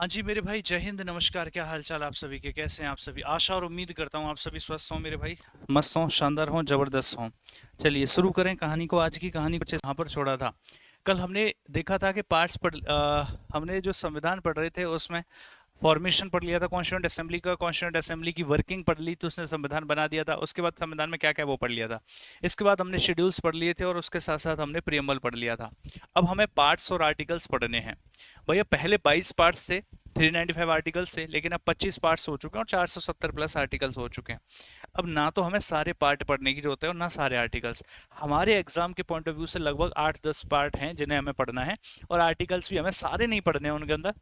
हाँ जी मेरे भाई, जय हिंद, नमस्कार। क्या हाल चाल आप सभी के? कैसे हैं आप सभी? आशा और उम्मीद करता हूँ आप सभी स्वस्थ हों मेरे भाई, मस्त हों, शानदार हों, जबरदस्त हों। चलिए शुरू करें कहानी को। आज की कहानी कुछ यहाँ पर छोड़ा था। कल हमने देखा था कि हमने जो संविधान पढ़ रहे थे उसमें फॉर्मेशन पढ़ लिया था कॉन्स्टिट्यूंट असेंबली का, कॉन्स्टिट्यूंट असेंबली की वर्किंग पढ़ ली तो उसने संविधान बना दिया था। उसके बाद संविधान में क्या क्या वो पढ़ लिया था। इसके बाद हमने शेड्यूल्स पढ़ लिए थे और उसके साथ साथ हमने प्रियम्बल पढ़ लिया था। अब हमें पार्ट्स और आर्टिकल्स पढ़ने हैं। भैया पहले 22 पार्ट्स थे, 395 आर्टिकल्स थे, लेकिन अब 25 पार्ट्स हो चुके हैं और 470 प्लस आर्टिकल्स हो चुके हैं। अब ना तो हमें सारे पार्ट पढ़ने की जरूरत है और ना सारे आर्टिकल्स। हमारे एग्जाम के पॉइंट ऑफ व्यू से लगभग 8-10 पार्ट हैं जिन्हें हमें पढ़ना है, और आर्टिकल्स भी हमें सारे नहीं पढ़ने हैं। उनके अंदर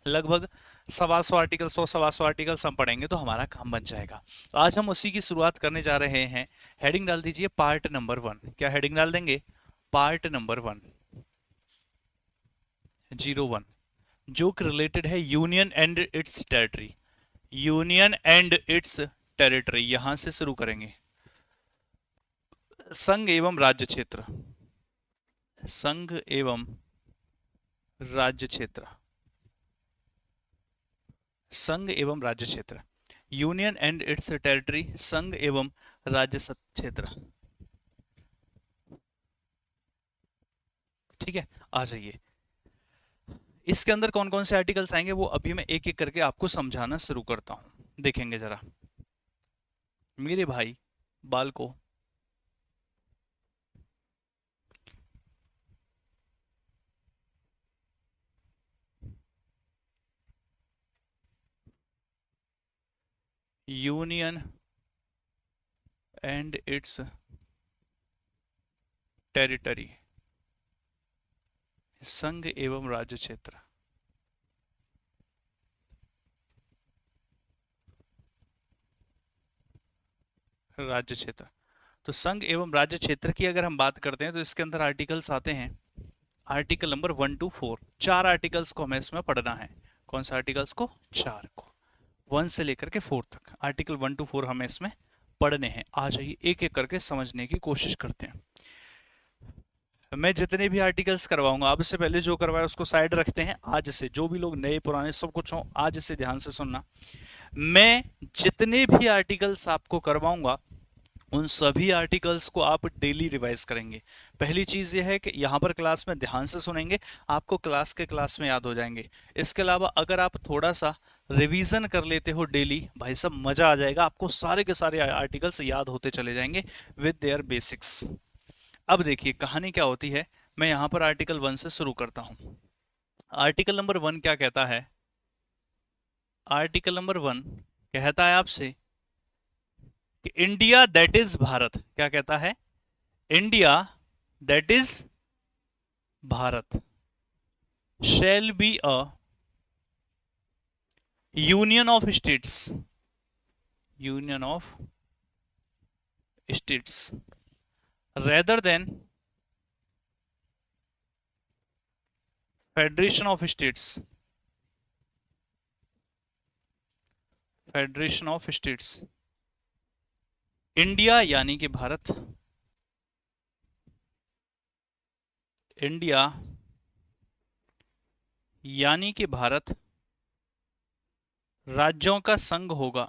लगभग 125 आर्टिकल, 100-125 आर्टिकल्स हम पढ़ेंगे तो हमारा काम बन जाएगा। तो आज हम उसी की शुरुआत करने जा रहे हैं। हेडिंग डाल दीजिए पार्ट नंबर 1। क्या हेडिंग डाल देंगे? पार्ट नंबर 1, 01, जो कि रिलेटेड है union and it's territory. Union and it's territory, यहां से शुरू करेंगे। संघ एवं राज्य क्षेत्र, संघ एवं राज्य क्षेत्र, संघ एवं राज्य क्षेत्र, यूनियन एंड इट्स टेरिटरी, संघ एवं राज्य क्षेत्र। ठीक है, आ जाइए। इसके अंदर कौन कौन से आर्टिकल्स आएंगे वो अभी मैं एक एक करके आपको समझाना शुरू करता हूं। देखेंगे जरा मेरे भाई बालको। यूनियन एंड इट्स टेरिटरी, संघ एवं राज्य क्षेत्र। राज्य क्षेत्र, तो संघ एवं राज्य क्षेत्र की अगर हम बात करते हैं तो इसके अंदर आर्टिकल्स आते हैं। आर्टिकल नंबर 1 to 4, 4 आर्टिकल्स को हमें इसमें पढ़ना है। कौन सा आर्टिकल्स को? 4 को। 1 से लेकर के 4 तक आर्टिकल 1 to 4 हमें इसमें पढ़ने हैं। आ जाइए एक एक करके समझने की कोशिश करते हैं। मैं जितने भी आर्टिकल्स करवाऊंगा, अब से पहले जो करवाया उसको साइड रखते हैं। आज से जो भी लोग नए पुराने सब कुछ हो, आज से ध्यान से सुनना। मैं जितने भी आर्टिकल्स आपको करवाऊंगा उन सभी आर्टिकल्स को आप डेली रिवाइज करेंगे। पहली चीज ये है कि यहाँ पर क्लास में ध्यान से सुनेंगे, आपको क्लास के क्लास में याद हो जाएंगे। इसके अलावा अगर आप थोड़ा सा रिवीजन कर लेते हो डेली, भाई साहब मजा आ जाएगा, आपको सारे के सारे आर्टिकल्स याद होते चले जाएंगे विद देयर बेसिक्स। अब देखिए कहानी क्या होती है। मैं यहां पर आर्टिकल 1 से शुरू करता हूं। आर्टिकल नंबर 1 क्या कहता है? आर्टिकल नंबर 1 कहता है आपसे कि इंडिया दैट इज भारत। क्या कहता है? India that is Bharat shall be a union of states, union of states rather than federation of states, federation of states. India यानी कि भारत, इंडिया यानी कि भारत राज्यों का संघ होगा।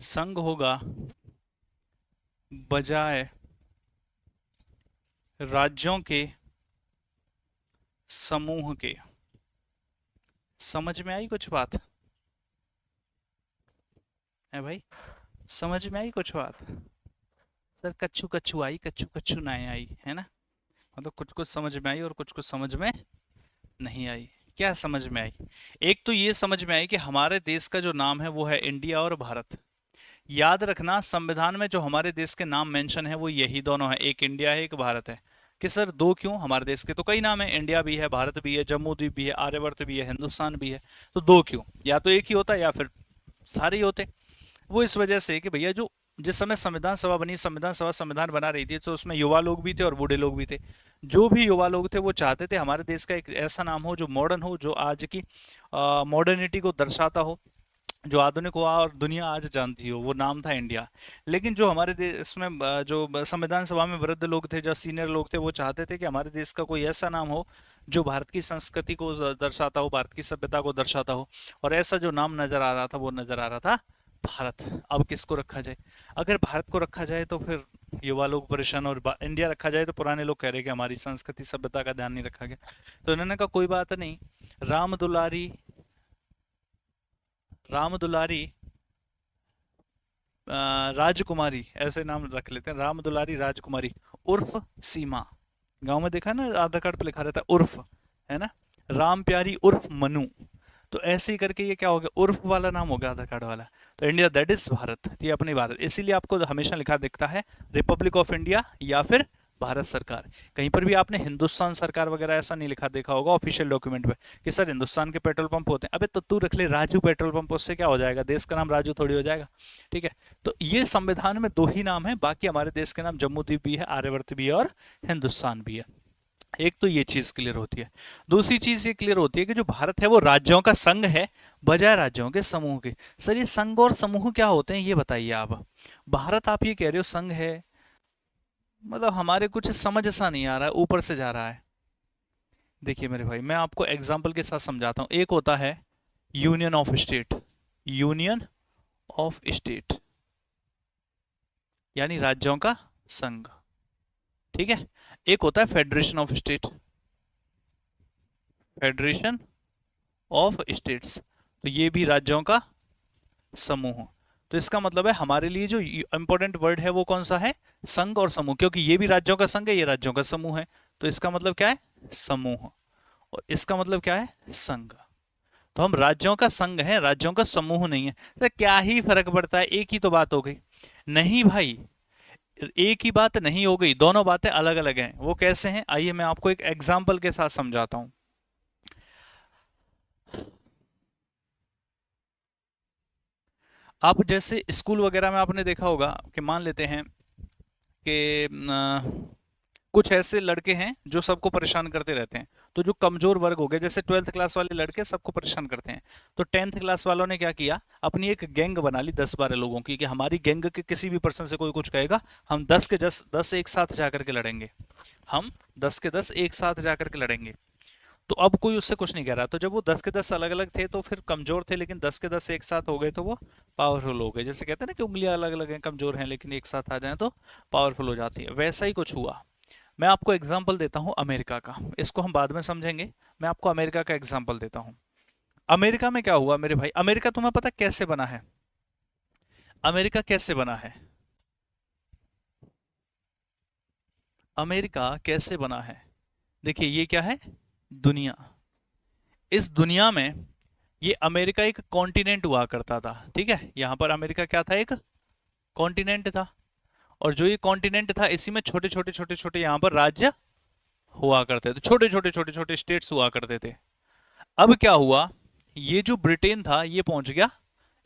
संघ होगा बजाय राज्यों के समूह के। समझ में आई कुछ बात है भाई? समझ में आई कुछ बात? सर कच्छू कच्छू आई, कच्छू कच्छू ना आई, है ना? मतलब कुछ कुछ समझ में आई और कुछ कुछ समझ में नहीं आई। क्या समझ में आई? एक तो ये समझ में आई कि हमारे देश का जो नाम है वो है इंडिया और भारत। याद रखना संविधान में जो हमारे देश के नाम मेंशन है वो यही दोनों है, एक इंडिया है एक भारत है। कि सर दो क्यों? हमारे देश के तो कई नाम है, इंडिया भी है, भारत भी है, जम्मू द्वीप भी है, आर्यवर्त भी है, हिंदुस्तान भी है। तो दो क्यों? या तो एक ही होता या फिर सारे ही होते। वो इस वजह से कि भैया जो जिस समय संविधान सभा बनी, संविधान सभा संविधान बना रही थी, तो उसमें युवा लोग भी थे और बूढ़े लोग भी थे। जो भी युवा लोग थे वो चाहते थे हमारे देश का एक ऐसा नाम हो जो मॉडर्न हो, जो आज की मॉडर्निटी को दर्शाता हो, जो आधुनिक हुआ और दुनिया आज जानती हो, वो नाम था इंडिया। लेकिन जो हमारे देश में जो संविधान सभा में वृद्ध लोग थे, जो सीनियर लोग थे, वो चाहते थे कि हमारे देश का कोई ऐसा नाम हो जो भारत की संस्कृति को दर्शाता हो, भारत की सभ्यता को दर्शाता हो। और ऐसा जो नाम नजर आ रहा था, वो नजर आ रहा था भारत। अब किसको रखा जाए? अगर भारत को रखा जाए तो फिर युवा लोग परेशान, और इंडिया रखा जाए तो पुराने लोग कह रहे कि हमारी संस्कृति सभ्यता का ध्यान नहीं रखा गया। तो इन्होंने कहा कोई बात नहीं, राम दुलारी, राम दुलारी राजकुमारी, ऐसे नाम रख लेते हैं, राम दुलारी राजकुमारी उर्फ सीमा। गांव में देखा है ना, आधार कार्ड पे लिखा रहता है उर्फ, है ना, राम प्यारी उर्फ मनु। तो ऐसे ही करके ये क्या हो गया, उर्फ वाला नाम हो गया आधार कार्ड वाला। तो इंडिया दैट इज भारत, ये अपनी भारत। इसीलिए आपको हमेशा लिखा दिखता है रिपब्लिक ऑफ इंडिया या फिर भारत सरकार। कहीं पर भी आपने हिंदुस्तान सरकार वगैरह ऐसा नहीं लिखा देखा होगा ऑफिशियल डॉक्यूमेंट पे कि सर हिंदुस्तान के पेट्रोल पंप होते हैं। अबे तो तू रख ले राजू पेट्रोल पंप, उससे क्या हो जाएगा, देश का नाम राजू थोड़ी हो जाएगा। ठीक है, तो ये संविधान में दो ही नाम है, बाकी हमारे देश के नाम जम्मू द्वीप भी है, आर्यवर्त भी है और हिंदुस्तान भी है। एक तो ये चीज क्लियर होती है। दूसरी चीज ये क्लियर होती है कि जो भारत है वो राज्यों का संघ है बजाय राज्यों के समूह के। सर ये संघ और समूह क्या होते हैं ये बताइए आप। भारत आप ये कह रहे हो संघ है, मतलब हमारे कुछ समझ सा नहीं आ रहा है, ऊपर से जा रहा है। देखिए मेरे भाई, मैं आपको एग्जाम्पल के साथ समझाता हूं। एक होता है union of state, union of state यानी राज्यों का संघ, ठीक है। एक होता है federation of state, federation of states, तो ये भी राज्यों का समूह। तो इसका मतलब है हमारे लिए जो इंपॉर्टेंट वर्ड है वो कौन सा है, संघ और समूह, क्योंकि ये भी राज्यों का संघ है, ये राज्यों का समूह है। तो इसका मतलब क्या है, समूह, और इसका मतलब क्या है, संघ। तो हम राज्यों का संघ है, राज्यों का समूह नहीं है। तो क्या ही फर्क पड़ता है, एक ही तो बात हो गई। नहीं भाई, एक ही बात नहीं हो गई, दोनों बातें अलग अलग हैं। वो कैसे हैं, आइए मैं आपको एक एग्जाम्पल के साथ समझाता हूं। आप जैसे स्कूल वगैरह में आपने देखा होगा कि मान लेते हैं कि कुछ ऐसे लड़के हैं जो सबको परेशान करते रहते हैं। तो जो कमजोर वर्ग हो गए, जैसे 12th क्लास वाले लड़के सबको परेशान करते हैं, तो 10th क्लास वालों ने क्या किया, अपनी एक गैंग बना ली 10-12 लोगों की, कि हमारी गैंग के किसी भी पर्सन से कोई कुछ कहेगा, हम 10 के 10 एक साथ जाकर के लड़ेंगे, हम 10 के 10 एक साथ जाकर के लड़ेंगे। तो अब कोई उससे कुछ नहीं कह रहा। तो जब वो 10 के 10 अलग अलग थे तो फिर कमजोर थे, लेकिन 10 के 10 एक साथ हो गए तो वो पावरफुल हो गए। जैसे कहते हैं ना कि उंगलियां अलग अलग हैं, कमजोर हैं, लेकिन एक साथ आ जाए तो पावरफुल हो जाती है, वैसा ही कुछ हुआ। मैं आपको एग्जाम्पल देता हूं अमेरिका का, इसको हम बाद में समझेंगे। मैं आपको अमेरिका का एग्जाम्पल देता हूं। अमेरिका में क्या हुआ मेरे भाई, अमेरिका तुम्हें पता कैसे बना है, अमेरिका कैसे बना है, अमेरिका कैसे बना है। देखिए ये क्या है, दुनिया। इस दुनिया में ये अमेरिका एक कॉन्टिनेंट हुआ करता था, ठीक है। यहां पर अमेरिका क्या था, एक कॉन्टिनेंट था। और जो ये कॉन्टिनेंट था, इसी में छोटे छोटे छोटे छोटे यहां पर राज्य हुआ करते थे, छोटे छोटे छोटे छोटे स्टेट्स हुआ करते थे। अब क्या हुआ, ये जो ब्रिटेन था ये पहुंच गया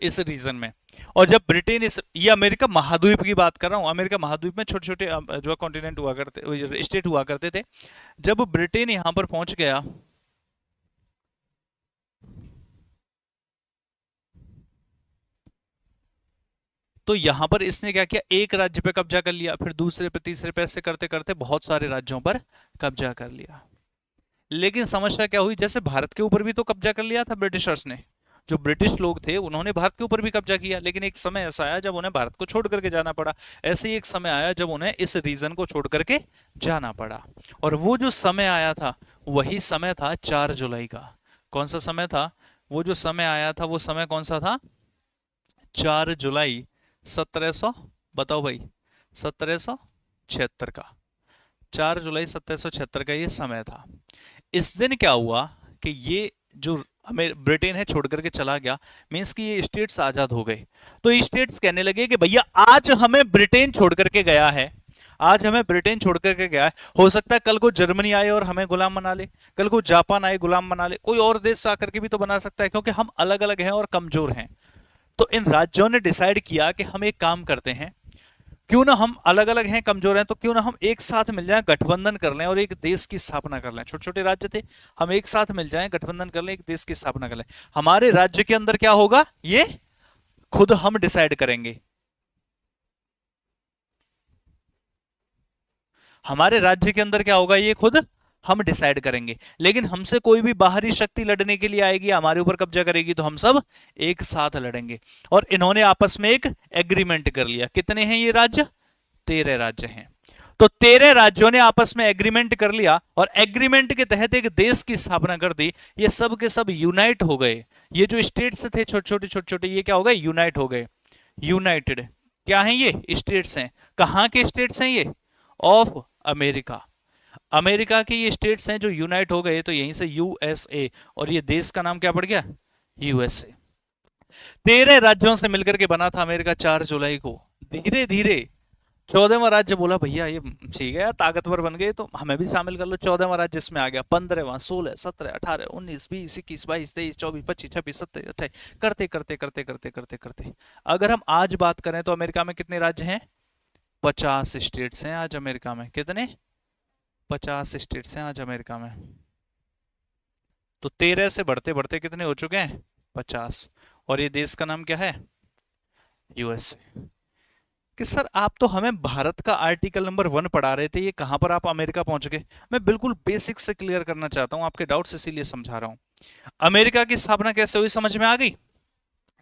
इस रीजन में। और जब ब्रिटेन इस, ये अमेरिका महाद्वीप की बात कर रहा हूं, अमेरिका महाद्वीप में छोटे छोटे जो कॉन्टिनेंट हुआ करते, स्टेट हुआ करते थे। जब ब्रिटेन यहां पर पहुंच गया, तो यहां पर इसने क्या किया, एक राज्य पे कब्जा कर लिया, फिर दूसरे पे, तीसरे पे, ऐसे करते करते बहुत सारे राज्यों पर कब्जा कर लिया। लेकिन समस्या क्या हुई, जैसे भारत के ऊपर भी तो कब्जा कर लिया था ब्रिटिशर्स ने, जो ब्रिटिश लोग थे उन्होंने भारत के ऊपर भी कब्जा किया, लेकिन एक समय ऐसा आया जब उन्हें भारत को छोड़ करके जाना पड़ा। ऐसे ही एक समय आया जब उन्हें इस रीजन को छोड़ करके जाना पड़ा। और वो जो समय आया था, वही समय था 4 जुलाई का। कौन सा समय था, वो जो समय आया था वो समय कौन सा था, 4 जुलाई 1700, बताओ भाई, 1776 का, 4 जुलाई 1776 का ये समय था। इस दिन क्या हुआ कि ये जो हमें ब्रिटेन है छोड़ करके चला गया, मींस कि ये स्टेट्स आजाद हो गए। तो ये स्टेट्स कहने लगे कि भैया आज हमें ब्रिटेन छोड़ करके गया है, आज हमें ब्रिटेन छोड़ करके गया है, हो सकता है कल को जर्मनी आए और हमें गुलाम बना ले, कल को जापान आए गुलाम बना ले, कोई और देश आकर के भी तो बना सकता है, क्योंकि हम अलग अलग हैं और कमजोर हैं। तो इन राज्यों ने डिसाइड किया कि हम एक काम करते हैं, क्यों ना हम अलग अलग हैं, कमजोर हैं, तो क्यों ना हम एक साथ मिल जाएं, गठबंधन कर लें और एक देश की स्थापना कर लें। छोटे छोटे राज्य थे, हम एक साथ मिल जाएं, गठबंधन कर लें, एक देश की स्थापना कर लें। हमारे राज्य के अंदर क्या होगा, ये खुद हम डिसाइड करेंगे, हमारे राज्य के अंदर क्या होगा, ये खुद हम डिसाइड करेंगे। लेकिन हमसे कोई भी बाहरी शक्ति लड़ने के लिए आएगी, हमारे ऊपर कब्जा करेगी, तो हम सब एक साथ लड़ेंगे। और इन्होंने आपस में एक एग्रीमेंट कर लिया। कितने हैं ये राज्य? 13 राज्य हैं। तो 13 राज्यों ने आपस में एग्रीमेंट कर लिया और एग्रीमेंट के तहत एक देश की स्थापना कर दी। ये सब के सब यूनाइट हो गए। ये जो स्टेट्स थे छोटे छोटे ये क्या हो गए? यूनाइट हो गए। यूनाइटेड क्या है? ये स्टेट्स हैं। कहां के स्टेट्स हैं ये? Of America. अमेरिका के ये स्टेट्स हैं जो यूनाइट हो गए, तो यहीं से यूएसए, और ये देश का नाम क्या पड़ गया? यूएसए। 13 राज्यों से मिलकर के बना था अमेरिका 4 जुलाई को। धीरे धीरे 14वां राज्य बोला भैया ये ठीक है यार, ताकतवर बन गए तो हमें भी शामिल कर लो। 14वां राज्य इसमें आ गया, 15वां, 16, 17, 18, 19, 20, 21, 22, 23, 24, 25, 26, 27, 28, करते करते करते करते करते करते अगर हम आज बात करें तो अमेरिका में कितने राज्य हैं? 50 स्टेट्स हैं आज अमेरिका में। कितने? 50 स्टेट्स हैं आज अमेरिका में। तो 13 से बढ़ते बढ़ते कितने हो चुके हैं? 50। और ये देश का नाम क्या है? यूएसए। कि सर आप तो हमें भारत का आर्टिकल नंबर 1 पढ़ा रहे थे, ये कहां पर आप अमेरिका पहुंच गए? मैं बिल्कुल बेसिक से क्लियर करना चाहता हूं आपके डाउट्स, इसीलिए समझा रहा हूं। अमेरिका की स्थापना कैसे हुई, समझ में आ गई?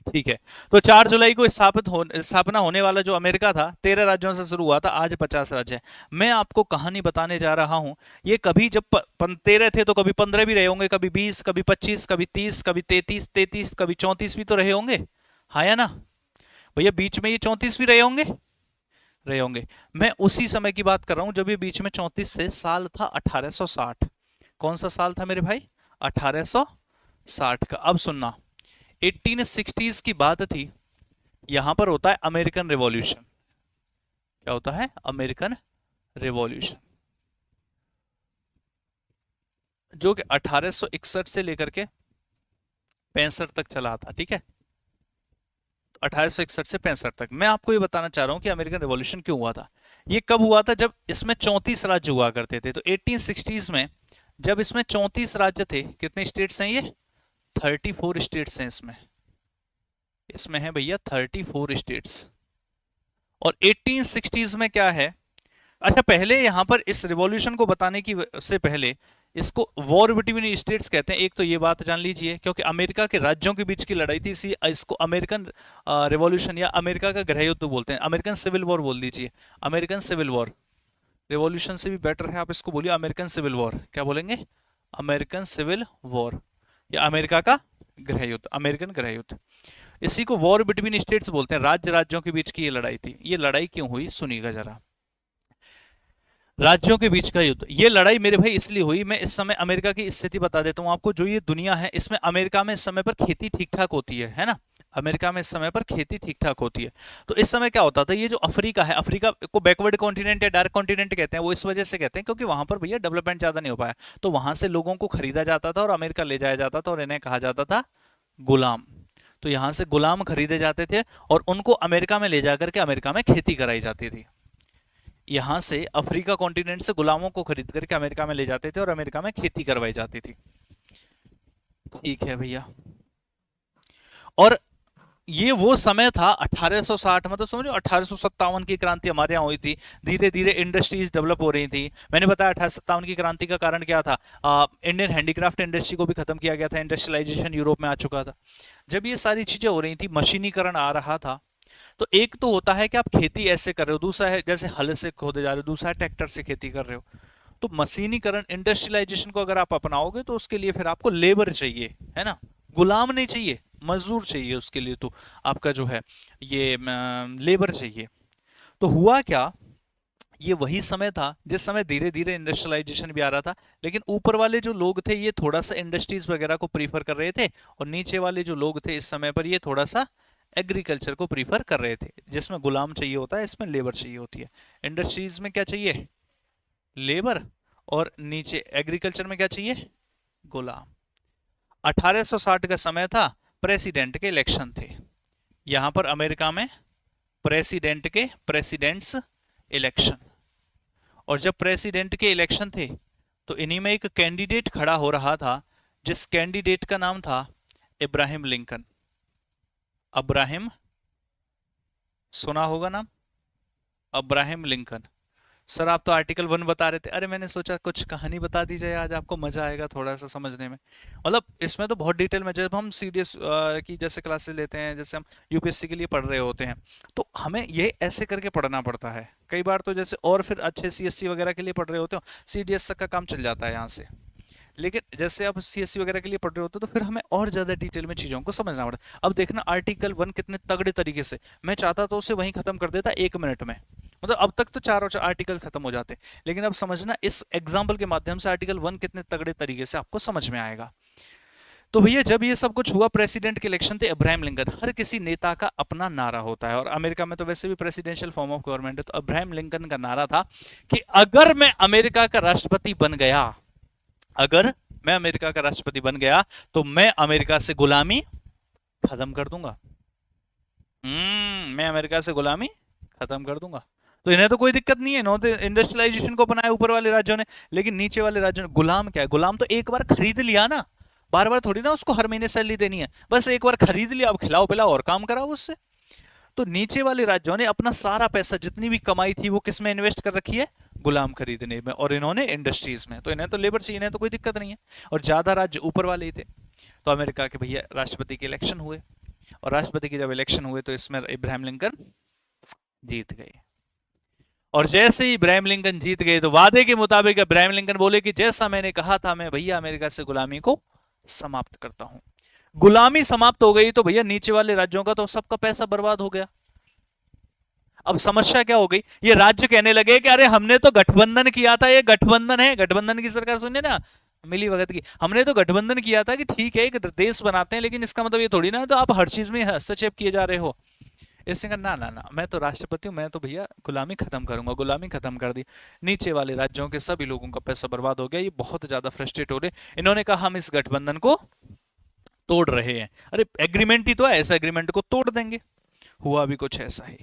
ठीक है। तो 4 जुलाई को स्थापना होने वाला जो अमेरिका था, 13 राज्यों से शुरू हुआ था, आज 50 राज्य है। मैं आपको कहानी बताने जा रहा हूं। ये कभी जब 13 थे तो कभी 15 भी रहे होंगे, कभी 20, कभी 25, कभी 30, कभी 33, कभी 34 भी तो रहे होंगे, हाँ या ना भैया? बीच में ये 34 भी रहे होंगे। मैं उसी समय की बात कर रहा हूं जब ये बीच में 34 से साल था 1860। कौन सा साल था मेरे भाई? 1860 का। अब सुनना, 1860s की बात थी। यहां पर होता है अमेरिकन रिवॉल्यूशन। क्या होता है? अमेरिकन रिवॉल्यूशन, जो कि 1861 से लेकर के 65 तक चला था। ठीक है, 1861 से 65 तक। मैं आपको ये बताना चाह रहा हूं कि अमेरिकन रिवॉल्यूशन क्यों हुआ था। ये कब हुआ था? जब इसमें 34 राज्य हुआ करते थे। तो 1860s में जब इसमें 34 राज्य थे, कितने स्टेट्स हैं ये? 34 स्टेट्स हैं इसमें। इसमें है भैया 34 स्टेट्स। और 1860s में क्या है? अच्छा, पहले यहां पर इस रिवॉल्यूशन को बताने की से पहले इसको वॉर बिटवीन स्टेट्स कहते हैं। एक तो ये बात जान लीजिए, क्योंकि अमेरिका के राज्यों के बीच की लड़ाई थी, इसी इसको अमेरिकन रिवॉल्यूशन या अमेरिका का गृह युद्ध बोलते हैं। अमेरिकन सिविल वॉर बोल दीजिए, अमेरिकन सिविल वॉर। रिवॉल्यूशन से भी बेटर है, आप इसको बोलिए अमेरिकन सिविल वॉर। क्या बोलेंगे? अमेरिकन सिविल वॉर, या अमेरिका का गृह युद्ध, अमेरिकन गृह युद्ध। इसी को वॉर बिटवीन स्टेट्स बोलते हैं। राज्य राज्यों के बीच की ये लड़ाई थी। ये लड़ाई क्यों हुई सुनिएगा जरा। राज्यों के बीच का युद्ध, ये लड़ाई मेरे भाई इसलिए हुई, मैं इस समय अमेरिका की स्थिति बता देता हूं आपको। जो ये दुनिया है, इसमें अमेरिका में इस समय पर खेती ठीक ठाक होती है ना? अमेरिका में इस समय पर खेती ठीक ठाक होती है। तो इस समय क्या होता था, ये जो अफ्रीका है, अफ्रीका को बैकवर्ड कॉन्टिनेंट या डार्क कॉन्टिनेंट कहते हैं। वो इस वजह से कहते हैं क्योंकि वहां पर भैया डेवलपमेंट ज्यादा नहीं हो पाया। तो वहां से लोगों को खरीदा जाता था और अमेरिका ले जाया जाता था, और इन्हें कहा जाता था गुलाम। तो यहां से गुलाम खरीदे जाते थे और उनको अमेरिका में ले जाकर के अमेरिका में खेती कराई जाती थी। यहां से अफ्रीका कॉन्टिनेंट से गुलामों को खरीद करके अमेरिका में ले जाते थे और अमेरिका में खेती करवाई जाती थी। ठीक है भैया। और ये वो समय था 1860, मतलब समझो 1857 की क्रांति हमारे यहाँ हुई थी। धीरे धीरे इंडस्ट्रीज डेवलप हो रही थी। मैंने बताया 1857 की क्रांति का कारण क्या था? इंडियन हैंडीक्राफ्ट इंडस्ट्री को भी खत्म किया गया था। इंडस्ट्रियलाइजेशन यूरोप में आ चुका था। जब ये सारी चीजें हो रही थी, मशीनीकरण आ रहा था, तो एक तो होता है कि आप खेती ऐसे कर रहे हो, दूसरा है जैसे हल से खोदे जा रहे हो, दूसरा है ट्रैक्टर से खेती कर रहे हो। तो मशीनीकरण, इंडस्ट्रियलाइजेशन को अगर आप अपनाओगे तो उसके लिए फिर आपको लेबर चाहिए, है ना? गुलाम नहीं चाहिए, मजदूर चाहिए उसके लिए। तो आपका जो है ये लेबर चाहिए। तो हुआ क्या, ये वही समय था जिस समय धीरे धीरे इंडस्ट्रियलाइजेशन भी आ रहा था। लेकिन ऊपर वाले जो लोग थे ये थोड़ा सा इंडस्ट्रीज वगैरह को प्रीफर कर रहे थे, और नीचे वाले जो लोग थे इस समय पर ये थोड़ा सा एग्रीकल्चर को प्रीफर कर रहे थे। जिसमें गुलाम चाहिए होता है, इसमें लेबर चाहिए होती है। इंडस्ट्रीज में क्या चाहिए? लेबर। और नीचे एग्रीकल्चर में क्या चाहिए? गुलाम। 1860 का समय था, प्रेसिडेंट के इलेक्शन थे यहां पर अमेरिका में। Presidents election. और जब प्रेसिडेंट के इलेक्शन थे तो इन्हीं में एक कैंडिडेट खड़ा हो रहा था, जिस कैंडिडेट का नाम था इब्राहिम लिंकन। अब्राहिम सुना होगा नाम, अब्राहम लिंकन। सर आप तो आर्टिकल 1 बता रहे थे, अरे मैंने सोचा कुछ कहानी बता दी जाए, आज आपको मजा आएगा थोड़ा सा समझने में। मतलब इसमें तो बहुत डिटेल में, जब हम सीडीएस की जैसे क्लासेस लेते हैं, जैसे हम यूपीएससी के लिए पढ़ रहे होते हैं, तो हमें ये ऐसे करके पढ़ना पड़ता है कई बार तो, जैसे और फिर अच्छे सीएससी वगैरह के लिए पढ़ रहे होते हो, सीडीएस तक का काम चल जाता है यहाँ से। लेकिन जैसे आप सीएससी वगैरह के लिए पढ़ रहे होते हो तो फिर हमें और ज्यादा डिटेल में चीजों को समझना पड़ता है। अब देखना आर्टिकल 1 कितने तगड़े तरीके से, मैं चाहता तो उसे वहीं खत्म कर देता 1 मिनट में, मतलब अब तक तो चार आर्टिकल खत्म हो जाते, लेकिन अब समझना इस एग्जाम्पल के माध्यम से आर्टिकल 1 कितने तगड़े तरीके से आपको समझ में आएगा। तो भैया जब ये सब कुछ हुआ, प्रेसिडेंट के इलेक्शन थे, अब्राहम लिंकन, हर किसी नेता का अपना नारा होता है, और अमेरिका में तो वैसे भी प्रेसिडेंशियल फॉर्म ऑफ गवर्नमेंट है, तो अब्राहम लिंकन का नारा था कि अगर मैं अमेरिका का राष्ट्रपति बन गया, अगर मैं अमेरिका का राष्ट्रपति बन गया तो मैं अमेरिका से गुलामी खत्म कर दूंगा। मैं अमेरिका से गुलामी खत्म कर दूंगा। तो इन्हें तो कोई दिक्कत नहीं है, नॉर्थ इंडस्ट्रियलाइजेशन को बनाया ऊपर वाले राज्यों ने, लेकिन नीचे वाले राज्यों ने गुलाम क्या है, गुलाम तो एक बार खरीद लिया ना, बार बार थोड़ी ना उसको हर महीने सैलरी देनी है, बस एक बार खरीद लिया, अब खिलाओ पिलाओ और काम कराओ उससे। तो नीचे वाले राज्यों ने अपना सारा पैसा जितनी भी कमाई थी वो किस में इन्वेस्ट कर रखी है, गुलाम खरीदने में, और इन्होंने इंडस्ट्रीज में, तो इन्हें तो लेबर चाहिए, इन्हें तो कोई दिक्कत नहीं है, और ज्यादा राज्य ऊपर वाले ही थे। तो अमेरिका के भैया राष्ट्रपति के इलेक्शन हुए, और राष्ट्रपति की जब इलेक्शन हुए तो इसमें इब्राहिम लिंकन जीत गए। और जैसे ही इब्राहिम लिंकन जीत गए तो वादे के मुताबिक इब्राहिम लिंकन बोले कि जैसा मैंने कहा था, मैं भैया अमेरिका से गुलामी को समाप्त करता हूं। गुलामी समाप्त हो गई तो भैया नीचे वाले राज्यों का तो सबका पैसा बर्बाद हो गया। अब समस्या क्या हो गई, ये राज्य कहने लगे कि अरे हमने तो गठबंधन किया था, ये गठबंधन है, गठबंधन की सरकार सुनिए ना, मिली भगत की, हमने तो गठबंधन किया था कि ठीक है एक देश बनाते हैं, लेकिन इसका मतलब ये थोड़ी ना तो आप हर चीज में हस्तक्षेप किए जा रहे हो। इसने कहा ना ना ना, मैं तो राष्ट्रपति हूं, मैं तो भैया गुलामी खत्म करूंगा, गुलामी खत्म कर दी। नीचे वाले राज्यों के सभी लोगों का पैसा बर्बाद हो गया, ये बहुत ज्यादा फ्रस्ट्रेट हो रहे, इन्होंने कहा हम इस गठबंधन को तोड़ रहे हैं। अरे एग्रीमेंट ही तो है, ऐसा एग्रीमेंट को तोड़ देंगे। हुआ भी कुछ ऐसा ही।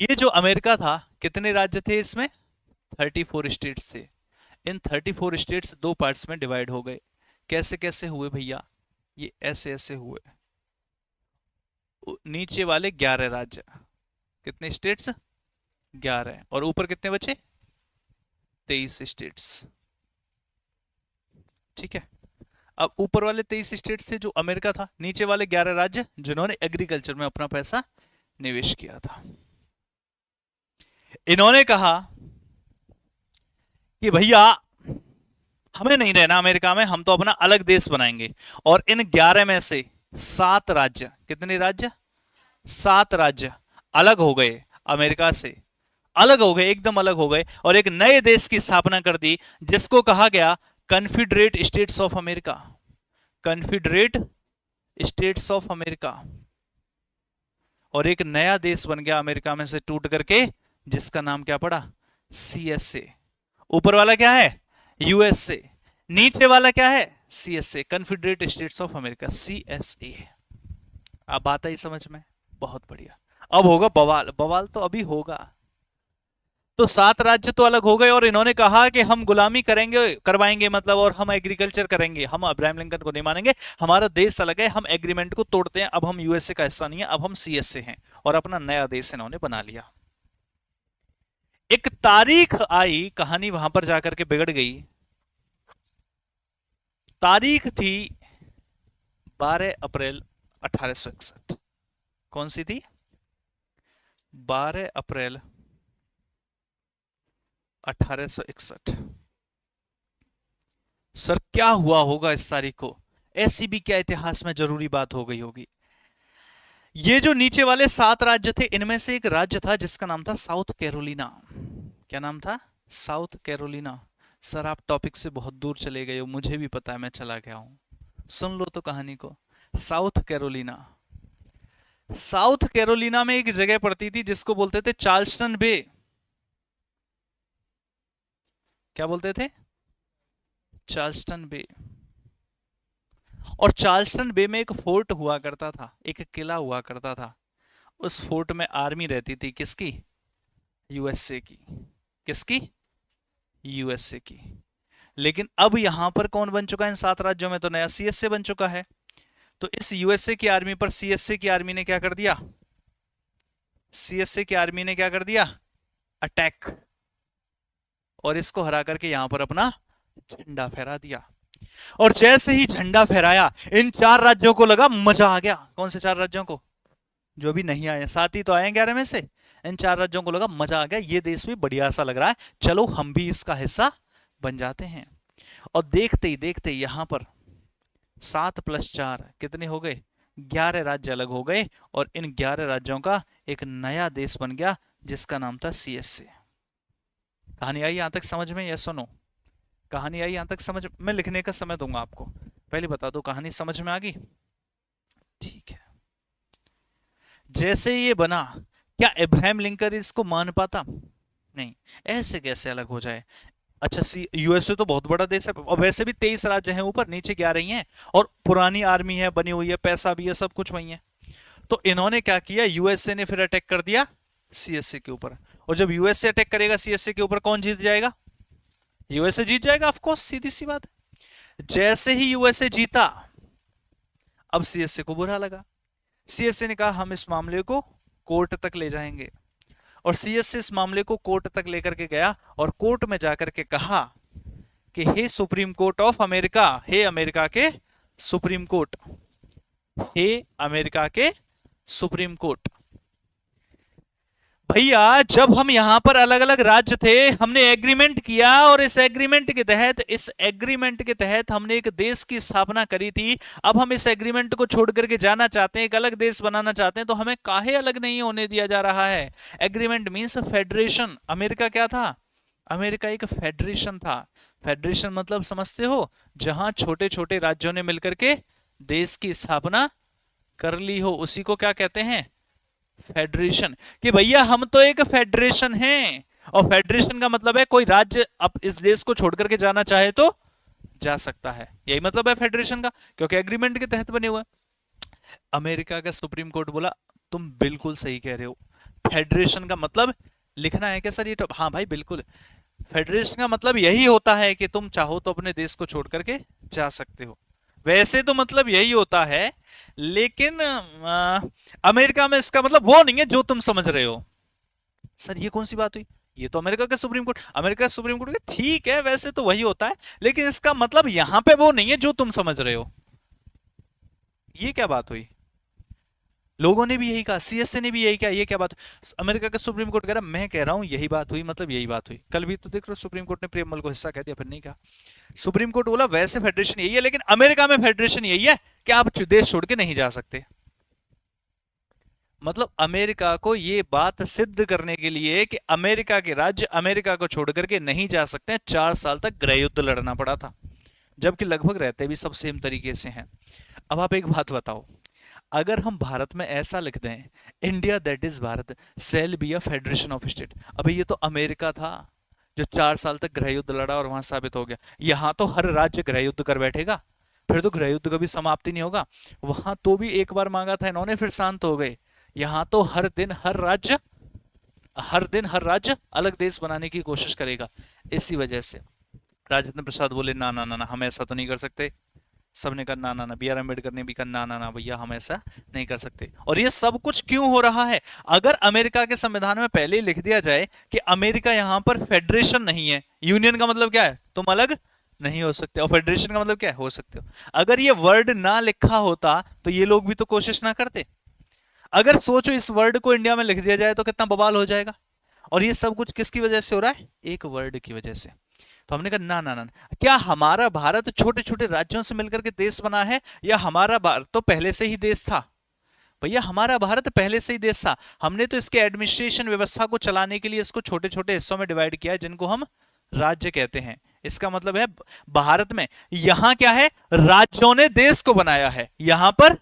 ये जो अमेरिका था, कितने राज्य थे इसमें, 34 स्टेट्स थे। इन 34 स्टेट्स दो पार्ट्स में डिवाइड हो गए। कैसे कैसे हुए भैया, ये ऐसे ऐसे हुए। नीचे वाले 11 राज्य, कितने स्टेट्स, 11, और ऊपर कितने बचे, 23 स्टेट्स। ठीक है, अब ऊपर वाले 23 स्टेट्स थे जो अमेरिका था, नीचे वाले 11 राज्य जिन्होंने एग्रीकल्चर में अपना पैसा निवेश किया था। इन्होंने कहा कि भैया हमें नहीं रहना अमेरिका में, हम तो अपना अलग देश बनाएंगे। और इन 11 में से 7 राज्य, कितने राज्य, 7 राज्य अलग हो गए, अमेरिका से अलग हो गए, एकदम अलग हो गए, और एक नए देश की स्थापना कर दी जिसको कहा गया confederate states of America. Confederate states of America. और एक नया देश बन गया अमेरिका में से टूट करके, जिसका नाम क्या पड़ा, सीएसए। ऊपर वाला क्या है, यूएसए, नीचे वाला क्या है, CSA, confederate states of America, CSA. अब बात आई समझ में, बहुत बढ़िया। अब होगा बवाल, बवाल तो अभी होगा। तो 7 राज्य तो अलग हो गए, और इन्होंने कहा कि हम गुलामी करेंगे, करवाएंगे मतलब, और हम एग्रीकल्चर करेंगे, हम अब्राहम लिंकन को नहीं मानेंगे, हमारा देश अलग है, हम एग्रीमेंट को तोड़ते हैं, अब हम यूएसए का हिस्सा नहीं है, अब हम सीएसए हैं, और अपना नया देश इन्होंने बना लिया। एक तारीख आई, कहानी वहां पर जाकर के बिगड़ गई। तारीख थी 12 अप्रैल 1861। कौन सी थी, 12 अप्रैल 1861। सर क्या हुआ होगा इस तारीख को, ऐसी भी क्या इतिहास में जरूरी बात हो गई होगी। ये जो नीचे वाले 7 राज्य थे, इनमें से एक राज्य था जिसका नाम था साउथ कैरोलिना। क्या नाम था, साउथ कैरोलिना। सर आप टॉपिक से बहुत दूर चले गए हो, मुझे भी पता है, मैं चला गया हूं, सुन लो तो कहानी को। साउथ कैरोलिना, साउथ कैरोलिना में एक जगह पड़ती थी जिसको बोलते थे चार्ल्सटन बे। क्या बोलते थे, चार्ल्सटन बे। और चार्ल्सटन बे में एक फोर्ट हुआ करता था, एक किला हुआ करता था। उस फोर्ट में आर्मी रहती थी, किसकी, यूएसए की। किसकी, यूएसए की। लेकिन अब यहां पर कौन बन चुका है इन 7 राज्यों में, तो नया सीएसए बन चुका है। तो इस यूएसए की आर्मी पर सीएसए की आर्मी ने क्या कर दिया, सीएसए की आर्मी ने क्या कर दिया, अटैक, और इसको हरा करके यहां पर अपना झंडा फहरा दिया। और जैसे ही झंडा फहराया इन 4 राज्यों को लगा मजा आ गया। कौन से 4 राज्यों को, जो अभी नहीं आए, 7 ही तो आए 11 में से। इन 4 राज्यों को लगा मजा आ गया, ये देश भी बढ़िया सा लग रहा है, चलो हम भी इसका हिस्सा बन जाते हैं। और देखते ही देखते यहां पर 7 + 4 कितने हो गए, 11 राज्य अलग हो गए, और इन 11 राज्यों का एक नया देश बन गया जिसका नाम था सीएसए। कहानी आई यहां तक समझ में, यस और नो? कहानी आई यहां तक समझ? मैं लिखने का समय दूंगा आपको, पहले बता दो कहानी समझ में आ गई? ठीक है। जैसे ये बना, क्या अब्राहम लिंकन इसको मान पाता? नहीं, ऐसे कैसे अलग हो जाए। अच्छा, यूएसए तो बहुत बड़ा देश है, और वैसे भी 23 राज्य हैं, ऊपर नीचे 11 ही हैं, और पुरानी आर्मी है बनी हुई है, पैसा भी है, सब कुछ वही है। तो इन्होंने क्या किया, यूएसए ने फिर अटैक कर दिया सीएसए के ऊपर। और जब यूएसए अटैक करेगा सीएसए के ऊपर, कौन जीत जाएगा? यूएसए जीत जाएगा, ऑफ कोर्स, सीधी सी बात है। जैसे ही यूएसए जीता, अब सीएसए को बुरा लगा। सीएसए ने कहा हम इस मामले को कोर्ट तक ले जाएंगे, और सीएसए इस मामले को कोर्ट तक लेकर के गया, और कोर्ट में जाकर के कहा कि हे सुप्रीम कोर्ट ऑफ अमेरिका, हे अमेरिका के सुप्रीम कोर्ट, हे अमेरिका के सुप्रीम कोर्ट, भैया जब हम यहां पर अलग अलग राज्य थे, हमने एग्रीमेंट किया, और इस एग्रीमेंट के तहत हमने एक देश की स्थापना करी थी। अब हम इस एग्रीमेंट को छोड़ करके जाना चाहते हैं, एक अलग देश बनाना चाहते हैं, तो हमें काहे अलग नहीं होने दिया जा रहा है? Agreement means federation. अमेरिका क्या था? अमेरिका एक फेडरेशन था। फेडरेशन मतलब समझते हो, जहां छोटे छोटे राज्यों ने मिलकर के देश की स्थापना कर ली हो, उसी को क्या कहते हैं? फेडरेशन। कि भैया हम तो एक फेडरेशन हैं, और फेडरेशन का मतलब है कोई राज्य अब इस देश को छोड़ करके जाना चाहे तो जा सकता है, यही मतलब है फेडरेशन का, क्योंकि एग्रीमेंट के तहत बने हुए। अमेरिका का सुप्रीम कोर्ट बोला तुम बिल्कुल सही कह रहे हो, फेडरेशन का मतलब लिखना है क्या सर ये? तो हाँ भाई बिल्कुल, फेडरेशन का मतलब यही होता है कि तुम चाहो तो अपने देश को छोड़ करके जा सकते हो। वैसे तो मतलब यही होता है, लेकिन अमेरिका में इसका मतलब वो नहीं है जो तुम समझ रहे हो। सर ये कौन सी बात हुई? ये तो अमेरिका का सुप्रीम कोर्ट, अमेरिका का सुप्रीम कोर्ट ठीक है, वैसे तो वही होता है, लेकिन इसका मतलब यहां पे वो नहीं है जो तुम समझ रहे हो। ये क्या बात हुई? लोगों ने भी यही कहा, सीएसए ने भी यही कहा, ये क्या बात? अमेरिका का सुप्रीम कोर्ट कह रहा मैं कह रहा हूं यही बात हुई, मतलब यही बात हुई। कल भी तो देख रहे हो सुप्रीम कोर्ट ने प्रियमल को हिस्सा कह दिया, फिर नहीं कहा। सुप्रीम कोर्ट बोला वैसे फेडरेशन यही है, लेकिन अमेरिका में फेडरेशन यही है कि आप देश छोड़ के नहीं जा सकते। मतलब अमेरिका को ये बात सिद्ध करने के लिए कि अमेरिका के राज्य अमेरिका को छोड़ करके नहीं जा सकते, 4 साल तक गृह युद्ध लड़ना पड़ा था, जबकि लगभग रहते भी सब सेम तरीके से हैं। अब आप एक बात बताओ, अगर हम भारत में ऐसा लिख दें, India that is Bharat shall be a federation of state, अबे ये तो अमेरिका था जो 4 साल तक गृह युद्ध लड़ा और वहां साबित हो गया। यहां तो हर राज्य गृह युद्ध कर बैठेगा, फिर तो गृह युद्ध कभी समाप्ति नहीं होगा। वहां तो भी एक बार मांगा था इन्होंने, फिर शांत हो गए। यहां तो हर दिन हर राज्य अलग देश बनाने की कोशिश करेगा। इसी वजह से राजेंद्र प्रसाद बोले ना ना ना ना, हम ऐसा तो नहीं कर सकते। सबने कहा ना ना ना, बी आर अम्बेडकर ने भी कहा ना ना ना भैया हम ऐसा नहीं कर सकते। और ये सब कुछ क्यों हो रहा है? अगर अमेरिका के संविधान में पहले ही लिख दिया जाए कि अमेरिका यहां पर फेडरेशन नहीं है, यूनियन का मतलब क्या है, तुम अलग नहीं हो सकते, और फेडरेशन का मतलब क्या है, हो सकते हो। अगर ये वर्ड ना लिखा होता तो ये लोग भी तो कोशिश ना करते। अगर सोचो इस वर्ड को इंडिया में लिख दिया जाए तो कितना बवाल हो जाएगा। और ये सब कुछ किसकी वजह से हो रहा है? एक वर्ड की वजह से। तो हमने कहा ना ना ना, क्या हमारा भारत छोटे छोटे राज्यों से मिलकर के देश बना है, या हमारा भारत तो पहले से ही देश था? भैया हमारा भारत पहले से ही देश था, हमने तो इसके एडमिनिस्ट्रेशन व्यवस्था को चलाने के लिए इसको छोटे छोटे हिस्सों में डिवाइड किया है, जिनको हम राज्य कहते हैं। इसका मतलब है भारत में यहां क्या है, राज्यों ने देश को बनाया है, यहां पर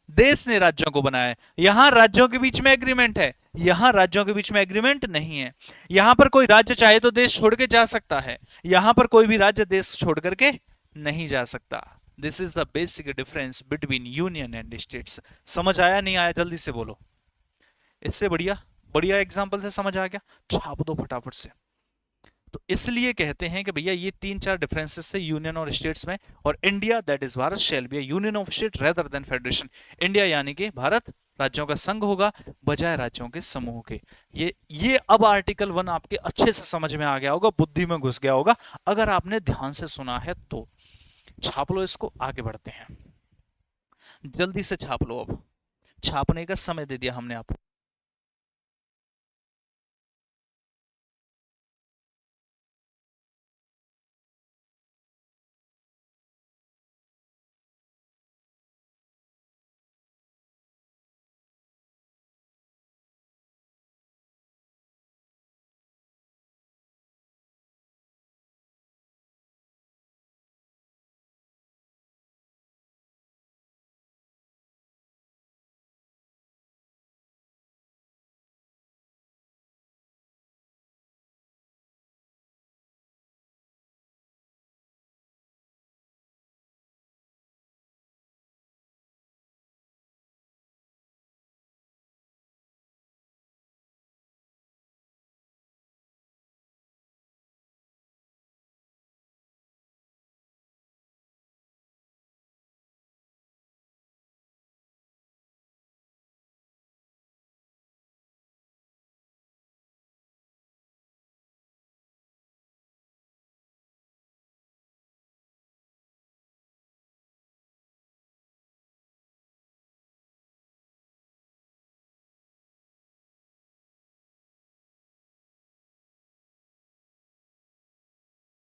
देश ने राज्यों को बनाया है। यहां राज्यों के बीच में एग्रीमेंट है, यहां राज्यों के बीच में एग्रीमेंट नहीं है। यहां पर कोई राज्य चाहे तो देश छोड़ के जा सकता है, यहां पर कोई भी राज्य देश छोड़ करके नहीं जा सकता। This is the basic difference between union and states. समझ आया नहीं आया? जल्दी से बोलो। इससे बढ़िया बढ़िया एग्जाम्पल से समझ आ गया? छाप दो फटाफट से। तो इसलिए कहते हैं कि भैया ये 3-4 डिफरेंसेस है यूनियन और स्टेट्स में। और India that is Bharat shall be a union of state rather than federation. India यानी कि भारत राज्यों का संघ होगा बजाय राज्यों के समूह के। ये अब आर्टिकल 1 आपके अच्छे से समझ में आ गया होगा, बुद्धि में घुस गया होगा अगर आपने ध्यान से सुना है तो। छाप लो इसको, आगे बढ़ते हैं। जल्दी से छाप लो, अब छापने का समय दे दिया हमने आपको।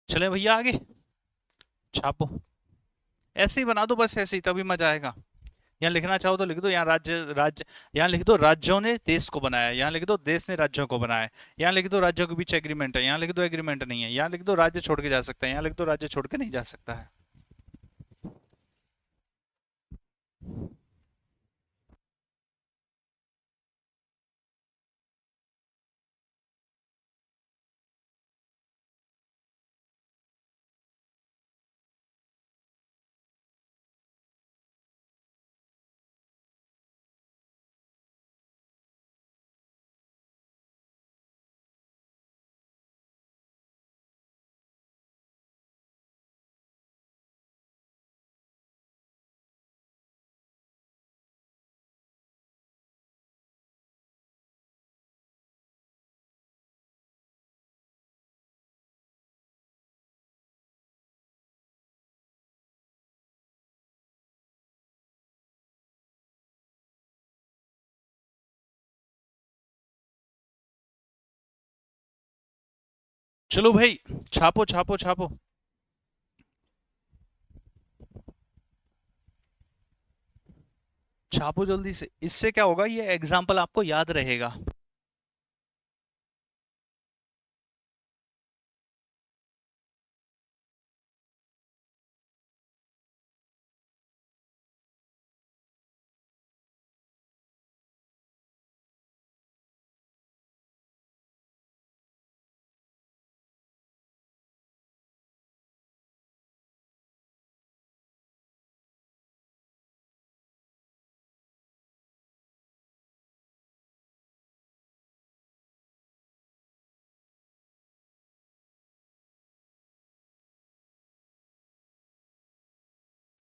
चले भैया आगे, छापो। ऐसे ही बना दो, बस ऐसे ही, तभी मजा आएगा। यहाँ लिखना चाहो तो लिख दो, यहाँ राज्य, यहाँ लिख दो राज्यों ने देश को बनाया, यहाँ लिख दो देश ने राज्यों को बनाया, यहाँ लिख दो राज्यों के बीच एग्रीमेंट है, यहाँ लिख दो एग्रीमेंट नहीं है, यहाँ लिख दो राज्य छोड़ के जा सकता है, यहाँ लिख दो राज्य छोड़ के नहीं जा सकता है। चलो भाई, छापो छापो छापो। छापो जल्दी से, इससे क्या होगा, ये एग्जाम्पल आपको याद रहेगा।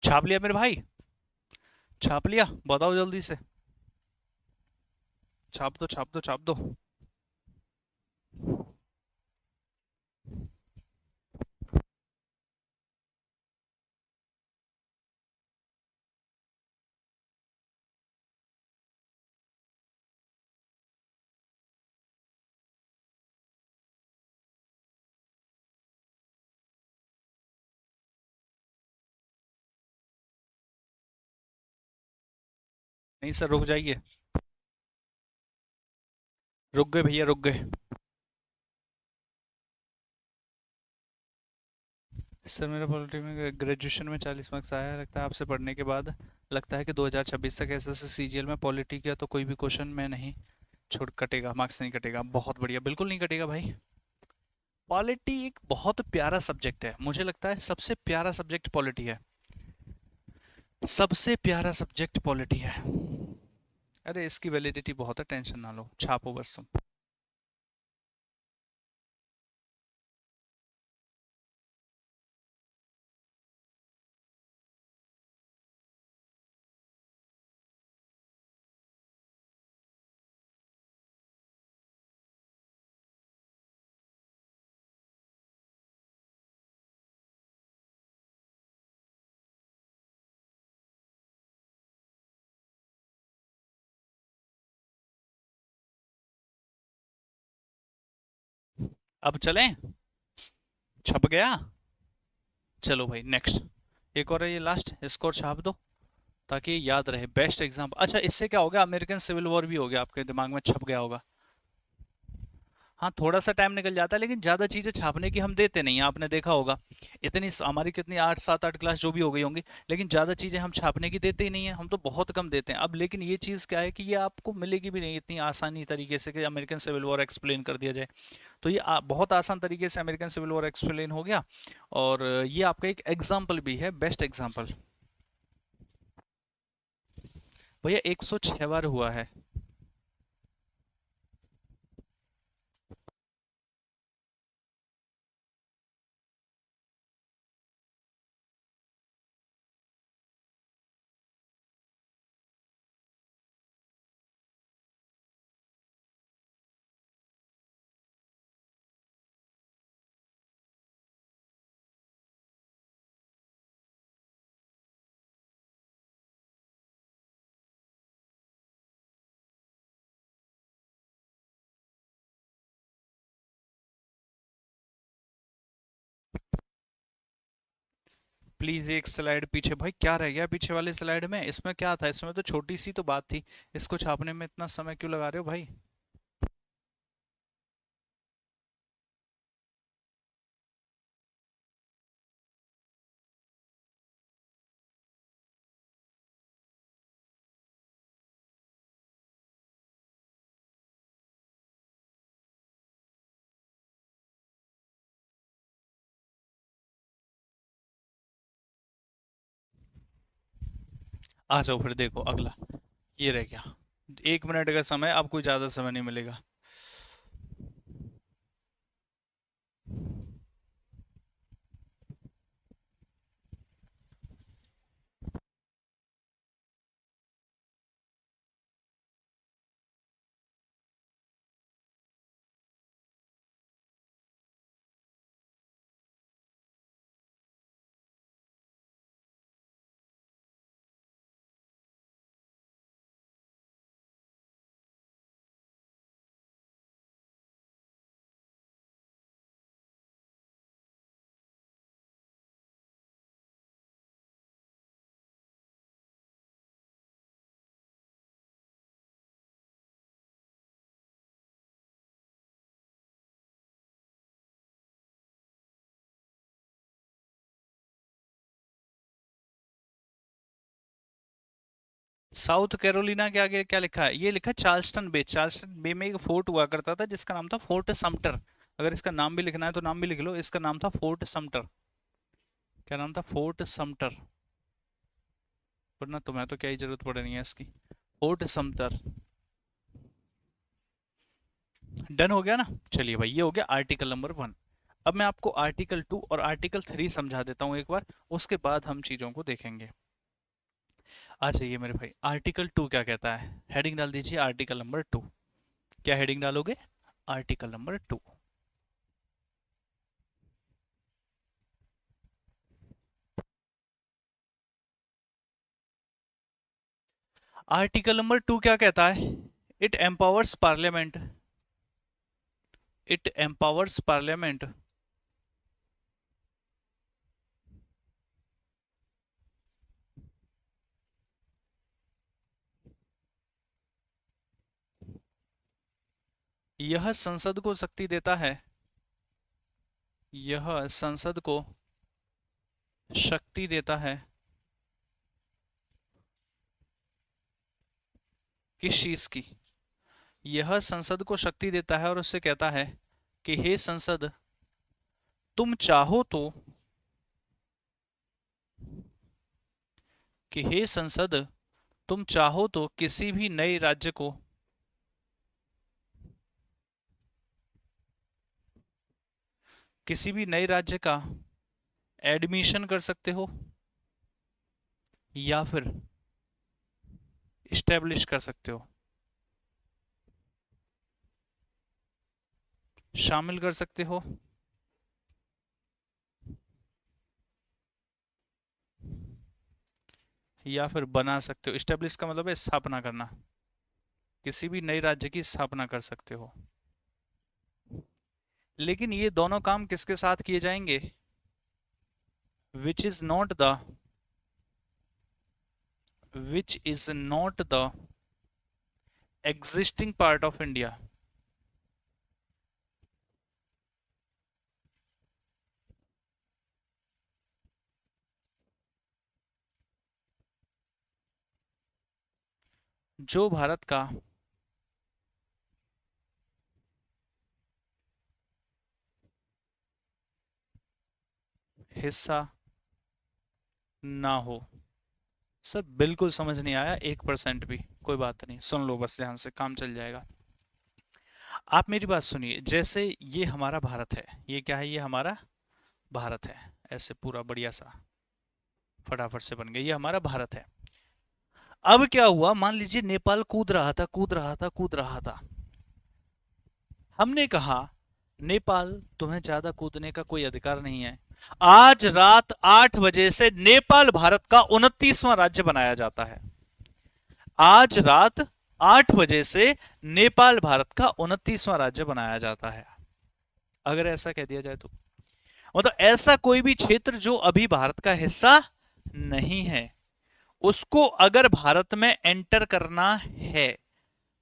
छाप लिया मेरे भाई, छाप लिया, बताओ जल्दी से। छाप दो छाप दो छाप दो। नहीं सर, रुक जाइए, रुक गए भैया, रुक गए। सर मेरा पॉलिटी में ग्रेजुएशन में 40 मार्क्स आया है, लगता है आपसे पढ़ने के बाद लगता है कि 2026 तक एसएससी सीजीएल में पॉलिटी का तो कोई भी क्वेश्चन में नहीं छोड़ कटेगा, मार्क्स नहीं कटेगा। बहुत बढ़िया, बिल्कुल नहीं कटेगा भाई। पॉलिटी एक बहुत प्यारा सब्जेक्ट है, मुझे लगता है सबसे प्यारा सब्जेक्ट पॉलिटी है, सबसे प्यारा सब्जेक्ट पॉलिटी है। अरे इसकी वैलिडिटी बहुत है, टेंशन ना लो, छापो बस तुम। अब चलें, छप गया। चलो भाई नेक्स्ट, एक और है ये लास्ट, इसको और छाप दो ताकि ये याद रहे। बेस्ट एग्जाम्पल, अच्छा इससे क्या हो गया, अमेरिकन सिविल वॉर भी हो गया, आपके दिमाग में छप गया होगा। हाँ थोड़ा सा टाइम निकल जाता है, लेकिन ज्यादा चीजें छापने की हम देते नहीं हैं, आपने देखा होगा। हमारी कितनी 8 7 8 क्लास जो भी हो गई होंगी, लेकिन ज्यादा चीजें हम छापने की देते ही नहीं है, हम तो बहुत कम देते हैं अब। लेकिन ये चीज क्या है कि ये आपको मिलेगी भी नहीं इतनी आसानी तरीके से कि अमेरिकन सिविल वॉर एक्सप्लेन कर दिया जाए। तो ये बहुत आसान तरीके से अमेरिकन सिविल वॉर एक्सप्लेन हो गया। और ये आपका एक एग्जाम्पल भी है, बेस्ट एग्जाम्पल। भैया 106 बार हुआ है। प्लीज एक स्लाइड पीछे, भाई क्या रह गया पीछे वाले स्लाइड में, इसमें क्या था, इसमें तो छोटी सी तो बात थी, इसको छापने में इतना समय क्यों लगा रहे हो भाई। आ जाओ फिर, देखो अगला ये रह गया। 1 मिनट का समय, अब कोई ज्यादा समय नहीं मिलेगा। साउथ कैरोलिना के आगे क्या लिखा है, ये लिखा है चार्ल्सटन बे। चार्ल्सटन बे में एक फोर्ट हुआ करता था जिसका नाम था फोर्ट समटर। अगर इसका नाम भी लिखना है तो नाम भी लिख लो, इसका नाम था फोर्ट समटर। क्या नाम था, फोर्ट समटर। वरना तुम्हें तो क्या ही जरूरत पड़नी है इसकी, फोर्ट समटर। डन हो गया ना। चलिए भाई, ये हो गया आर्टिकल नंबर 1। अब मैं आपको आर्टिकल 2 और आर्टिकल 3 समझा देता हूँ एक बार, उसके बाद हम चीजों को देखेंगे। आ जाइए मेरे भाई, आर्टिकल 2 क्या कहता है, हेडिंग डाल दीजिए आर्टिकल नंबर 2। क्या हेडिंग डालोगे, आर्टिकल नंबर 2। आर्टिकल नंबर 2 क्या कहता है, it empowers parliament, it empowers parliament यह संसद को शक्ति देता है, यह संसद को शक्ति देता है। किस चीज की, यह संसद को शक्ति देता है और उससे कहता है कि हे संसद, तुम चाहो तो, कि हे संसद तुम चाहो तो किसी भी नए राज्य को, किसी भी नए राज्य का एडमिशन कर सकते हो या फिर इस्टेब्लिश कर सकते हो, शामिल कर सकते हो या फिर बना सकते हो। इस्टेब्लिश का मतलब है स्थापना करना, किसी भी नए राज्य की स्थापना कर सकते हो। लेकिन ये दोनों काम किसके साथ किए जाएंगे? Which is not the existing part of India. जो भारत का हिस्सा ना हो। सर बिल्कुल समझ नहीं आया 1% भी, कोई बात नहीं, सुन लो बस ध्यान से, काम चल जाएगा। आप मेरी बात सुनिए, जैसे ये हमारा भारत है, ये क्या है, ये हमारा भारत है, ऐसे पूरा बढ़िया सा फटाफट से बन गया, ये हमारा भारत है। अब क्या हुआ, मान लीजिए नेपाल कूद रहा था, कूद रहा था, कूद रहा था। हमने कहा नेपाल, तुम्हें ज्यादा कूदने का कोई अधिकार नहीं है। आज रात 8 बजे से नेपाल भारत का 29वां राज्य बनाया जाता है। आज रात 8 बजे से नेपाल भारत का 29वां राज्य बनाया जाता है। अगर ऐसा कह दिया जाए तो मतलब ऐसा कोई भी क्षेत्र जो अभी भारत का हिस्सा नहीं है, उसको अगर भारत में एंटर करना है,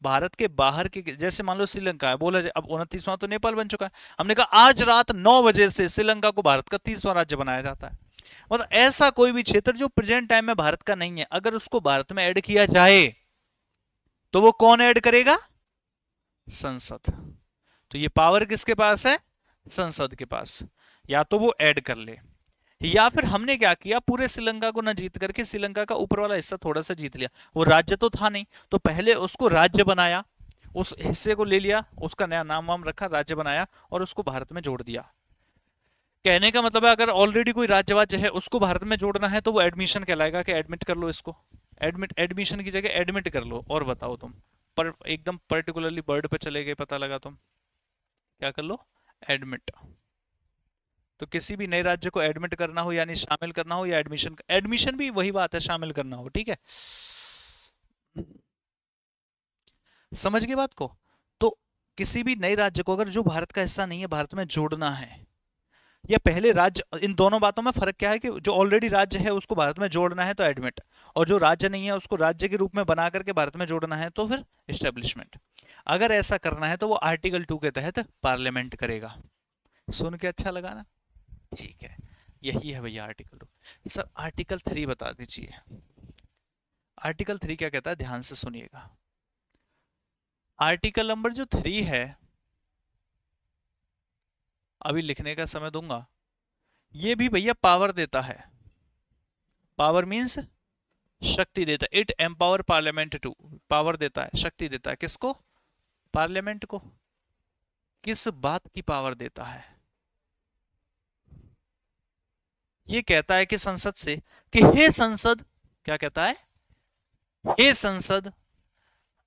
भारत के बाहर के, जैसे मान लो श्रीलंका है, बोला जाए अब 29वां तो नेपाल बन चुका है, हमने कहा आज रात 9 बजे से श्रीलंका को भारत का 30वां राज्य बनाया जाता है। मतलब ऐसा कोई भी क्षेत्र जो प्रेजेंट टाइम में भारत का नहीं है, अगर उसको भारत में ऐड किया जाए तो वो कौन ऐड करेगा? संसद। तो ये पावर किसके पास है? संसद के पास। या तो वो ऐड कर ले, या फिर हमने क्या किया, पूरे श्रीलंका को न जीत करके श्रीलंका का ऊपर वाला हिस्सा थोड़ा सा जीत लिया। वो राज्य तो था नहीं, तो पहले उसको राज्य बनाया, उस हिस्से को ले लिया, उसका नया नाम वाम रखा, राज्य बनाया और उसको भारत में जोड़ दिया। कहने का मतलब है अगर ऑलरेडी कोई राज्य वाज्य है उसको भारत में जोड़ना है तो वो एडमिशन कहलाएगा कि एडमिट कर लो इसको। एडमिशन की जगह एडमिट कर लो। और बताओ तुम, पर एकदम पर्टिकुलरली वर्ड पे चले गए, पता लगा तुम क्या कर लो? एडमिट। तो किसी भी नए राज्य को एडमिट करना हो यानी शामिल करना हो, या एडमिशन, एडमिशन भी वही बात है, शामिल करना हो, ठीक है? समझ गए बात को? तो किसी भी नए राज्य को अगर जो भारत का हिस्सा नहीं है भारत में जोड़ना है, या पहले राज्य, इन दोनों बातों में फर्क क्या है कि जो ऑलरेडी राज्य है उसको भारत में जोड़ना है तो एडमिट, और जो राज्य नहीं है उसको राज्य के रूप में बना करके भारत में जोड़ना है तो फिर एस्टेब्लिशमेंट। अगर ऐसा करना है तो वो आर्टिकल 2 के तहत पार्लियामेंट करेगा। सुन के अच्छा लगा ना? ठीक है, यही है भैया आर्टिकल 2। सर आर्टिकल 3 बता दीजिए। आर्टिकल 3 क्या कहता है, ध्यान से सुनिएगा। आर्टिकल नंबर जो 3 है, अभी लिखने का समय दूंगा, ये भी भैया पावर देता है। पावर मीन्स शक्ति देता है। It empower parliament to, power देता है, शक्ति देता है, किसको? पार्लियामेंट को। किस बात की पावर देता है? ये कहता है कि संसद से, कि हे संसद, क्या कहता है? हे संसद,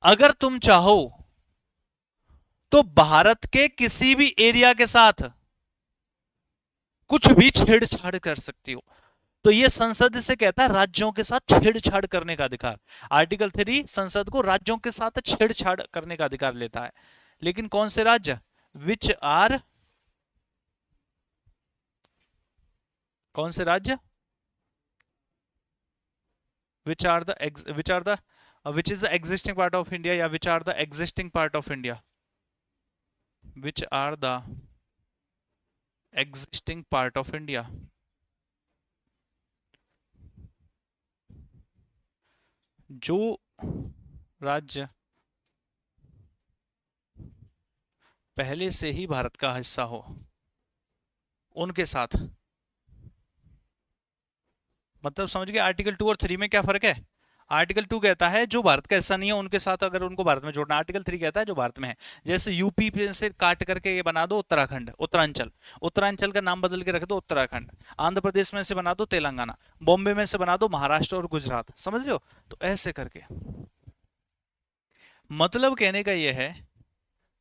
अगर तुम चाहो तो भारत के किसी भी एरिया के साथ कुछ भी छेड़छाड़ कर सकती हो। तो ये संसद से कहता है राज्यों के साथ छेड़छाड़ करने का अधिकार। आर्टिकल 3 संसद को राज्यों के साथ छेड़छाड़ करने का अधिकार लेता है। लेकिन कौन से राज्य? विच आर, कौन से राज्य? Which are the which is the existing part of India, या which are the existing part of India, which are the existing part of India. जो राज्य पहले से ही भारत का हिस्सा हो उनके साथ। मतलब समझ गए आर्टिकल 2 और 3 में क्या फर्क है? आर्टिकल 2 कहता है जो भारत का हिस्सा नहीं है उनके साथ अगर उनको भारत में जोड़ना। आर्टिकल 3 कहता है जो भारत में है। जैसे यूपी से काट करके ये बना दो उत्तराखंड, उत्तरांचल, उत्तरांचल का नाम बदल के रख दो उत्तराखंड। आंध्र प्रदेश में से बना दो तेलंगाना, बॉम्बे में से बना दो महाराष्ट्र और गुजरात। समझ रहे हो? तो ऐसे करके मतलब कहने का यह है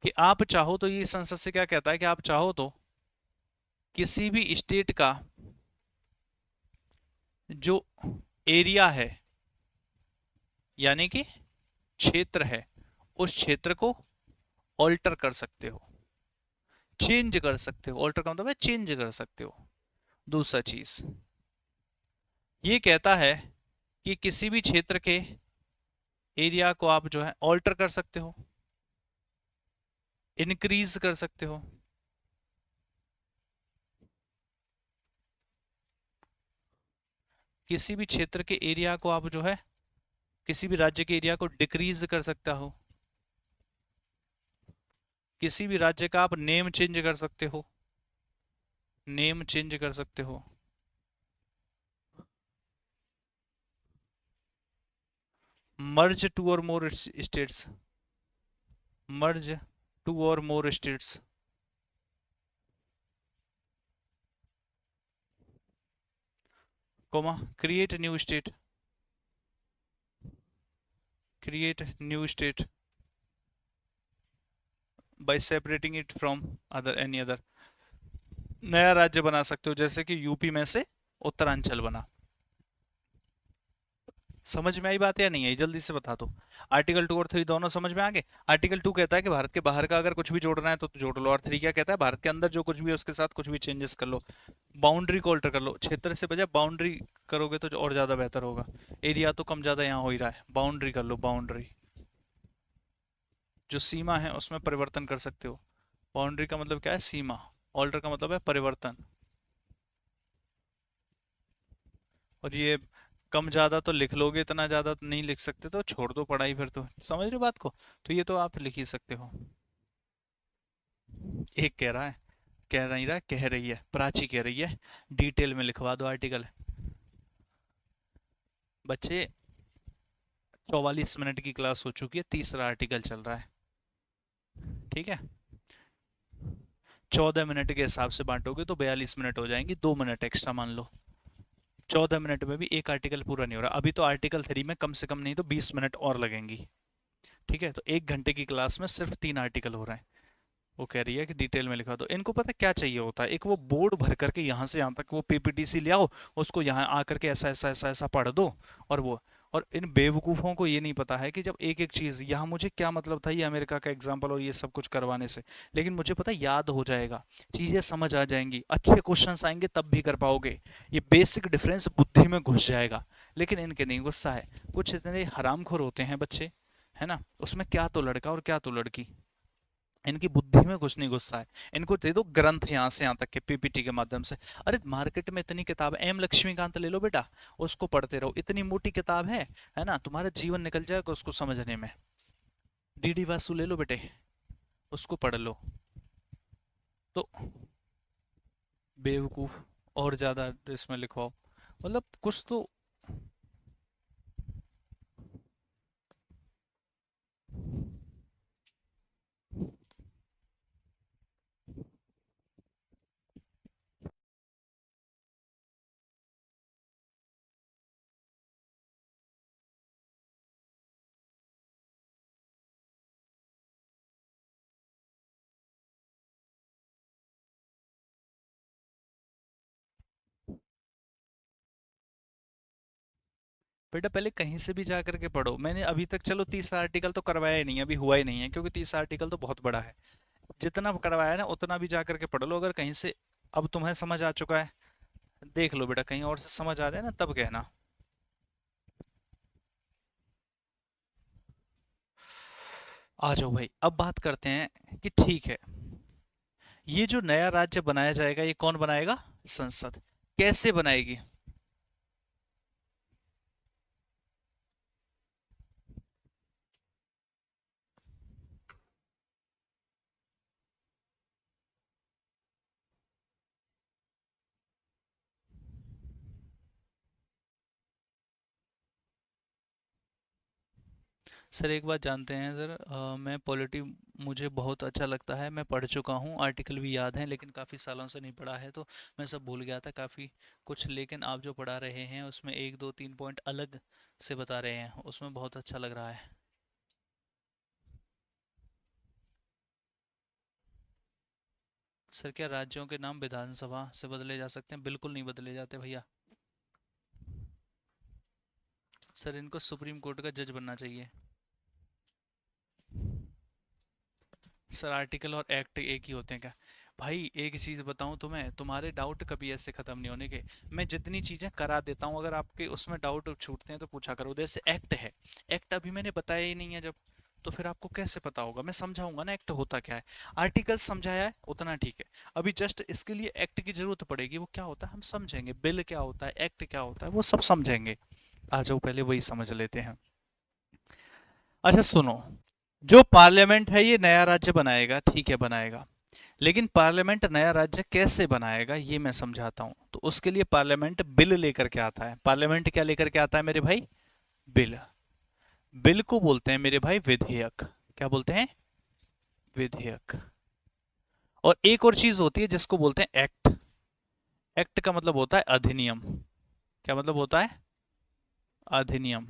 कि आप चाहो तो, ये संसद से क्या कहता है कि आप चाहो तो किसी भी स्टेट का जो एरिया है यानी कि क्षेत्र है, उस क्षेत्र को ऑल्टर कर सकते हो। चेंज कर सकते हो, ऑल्टर का मतलब है चेंज कर सकते हो। दूसरा चीज ये कहता है कि किसी भी क्षेत्र के एरिया को आप जो है ऑल्टर कर सकते हो, इंक्रीज कर सकते हो, किसी भी क्षेत्र के एरिया को आप जो है किसी भी राज्य के एरिया को डिक्रीज कर सकता हो, किसी भी राज्य का आप नेम चेंज कर सकते हो, नेम चेंज कर सकते हो, मर्ज टू और मोर स्टेट्स, मर्ज टू और more states, comma create new state, create new state by separating it from other any other, नया राज्य बना सकते हो, जैसे कि यूपी में से उत्तरांचल बना। समझ में आई बात या नहीं आई, जल्दी से बता दो। आर्टिकल 2 और 3 दोनों समझ में आ गए। आर्टिकल 2 कहता है कि भारत के बाहर का अगर कुछ भी जोड़ना है तो जोड़ लो, और 3 क्या कहता है, भारत के अंदर जो कुछ भी है उसके साथ कुछ भी चेंजेस कर लो, बाउंड्री को अल्टर कर लो। क्षेत्र से बजाय बाउंड्री करोगे तो और ज्यादा बेहतर होगा, एरिया तो कम ज्यादा यहाँ हो ही रहा है, बाउंड्री कर लो, बाउंड्री जो सीमा है उसमें परिवर्तन कर सकते हो। बाउंड्री का मतलब क्या है, सीमा, ऑल्टर का मतलब है परिवर्तन। और ये कम ज्यादा तो लिख लोगे, इतना ज्यादा तो नहीं लिख सकते तो छोड़ दो पढ़ाई, फिर तो समझ रहे हो बात को। तो ये तो आप लिख ही सकते हो। एक कह रहा है, कह नहीं रहा, कह रही है, प्राची कह रही है डिटेल में लिखवा दो आर्टिकल। बच्चे 44 मिनट की क्लास हो चुकी है, तीसरा आर्टिकल चल रहा है, ठीक है। 14 मिनट के हिसाब से बांटोगे तो 42 मिनट हो जाएंगी, 2 मिनट एक्स्ट्रा मान लो। 14 मिनट में भी एक आर्टिकल पूरा नहीं हो रहा, अभी तो आर्टिकल 3 में कम से कम नहीं तो 20 मिनट और लगेंगी, ठीक है। तो 1 घंटे की क्लास में सिर्फ 3 आर्टिकल हो रहे हैं। वो कह रही है कि डिटेल में लिखा दो। इनको पता है क्या चाहिए होता है, एक वो बोर्ड भर करके यहाँ से यहाँ तक वो पीपीटीसी ले आओ, उसको यहाँ आकर के ऐसा ऐसा ऐसा ऐसा पढ़ दो। और वो, और इन बेवकूफ़ों को ये नहीं पता है कि जब एक एक चीज़, यहाँ मुझे क्या मतलब था ये अमेरिका का एग्जाम्पल और ये सब कुछ करवाने से, लेकिन मुझे पता है याद हो जाएगा, चीज़ें समझ आ जाएंगी, अच्छे क्वेश्चंस आएंगे तब भी कर पाओगे, ये बेसिक डिफरेंस बुद्धि में घुस जाएगा। लेकिन इनके नहीं गुस्सा है, कुछ इतने हरामखोर होते हैं बच्चे, है ना, उसमें क्या तो लड़का और क्या तो लड़की, इनकी बुद्धि में कुछ नहीं घुसता है। इनको दे दो ग्रंथ यहाँ से यहाँ तक के पीपीटी के माध्यम से। अरे मार्केट में इतनी किताब है, एम लक्ष्मीकांत ले लो बेटा, उसको पढ़ते रहो, इतनी मोटी किताब है ना, तुम्हारा जीवन निकल जाएगा उसको समझने में। डीडी वासु ले लो बेटे, उसको पढ़ लो। तो बेवकूफ और ज्यादा इसमें लिखवाओ, मतलब कुछ तो। बेटा पहले कहीं से भी जा करके पढ़ो, मैंने अभी तक चलो 30 आर्टिकल तो करवाया ही नहीं है, अभी हुआ ही नहीं है, क्योंकि 30 आर्टिकल तो बहुत बड़ा है। जितना करवाया है ना उतना भी जा करके पढ़ लो, अगर कहीं से अब तुम्हें समझ आ चुका है, देख लो बेटा, कहीं और से समझ आ जाए ना तब कहना। आ जाओ भाई, अब बात करते हैं कि ठीक है, ये जो नया राज्य बनाया जाएगा ये कौन बनाएगा, संसद। कैसे बनाएगी, सर एक बात जानते हैं सर, मैं पॉलिटी मुझे बहुत अच्छा लगता है, मैं पढ़ चुका हूँ, आर्टिकल भी याद हैं, लेकिन काफ़ी सालों से नहीं पढ़ा है तो मैं सब भूल गया था काफ़ी कुछ। लेकिन आप जो पढ़ा रहे हैं उसमें एक दो तीन पॉइंट अलग से बता रहे हैं, उसमें बहुत अच्छा लग रहा है। सर क्या राज्यों के नाम विधानसभा से बदले जा सकते हैं, बिल्कुल नहीं बदले जाते भैया। सर इनको सुप्रीम कोर्ट का जज बनना चाहिए। सर आर्टिकल और एक्ट एक ही होते हैं क्या, भाई एक चीज बताऊं तुम्हें, तुम्हारे डाउट कभी ऐसे खत्म नहीं होने के। मैं जितनी चीजें करा देता हूं, अगर आपके उसमें डाउट छूटते हैं तो पूछा करो। जैसे एक्ट है, एक्ट अभी मैंने बताया ही नहीं है जब, तो फिर आपको कैसे पता होगा? मैं समझाऊंगा ना एक्ट होता क्या है। आर्टिकल समझाया है उतना ठीक है, अभी जस्ट इसके लिए एक्ट की जरूरत पड़ेगी। वो क्या होता है हम समझेंगे, बिल क्या होता है, एक्ट क्या होता है, वो सब समझेंगे। आ जाओ पहले वही समझ लेते हैं। अच्छा सुनो, जो पार्लियामेंट है ये नया राज्य बनाएगा, ठीक है बनाएगा, लेकिन पार्लियामेंट नया राज्य कैसे बनाएगा ये मैं समझाता हूं। तो उसके लिए पार्लियामेंट बिल लेकर के आता है। पार्लियामेंट क्या लेकर के आता है मेरे भाई? बिल। बिल को बोलते हैं मेरे भाई विधेयक। क्या बोलते हैं? विधेयक। और एक और चीज होती है जिसको बोलते हैं एक्ट। एक्ट का मतलब होता है अधिनियम। क्या मतलब होता है? अधिनियम।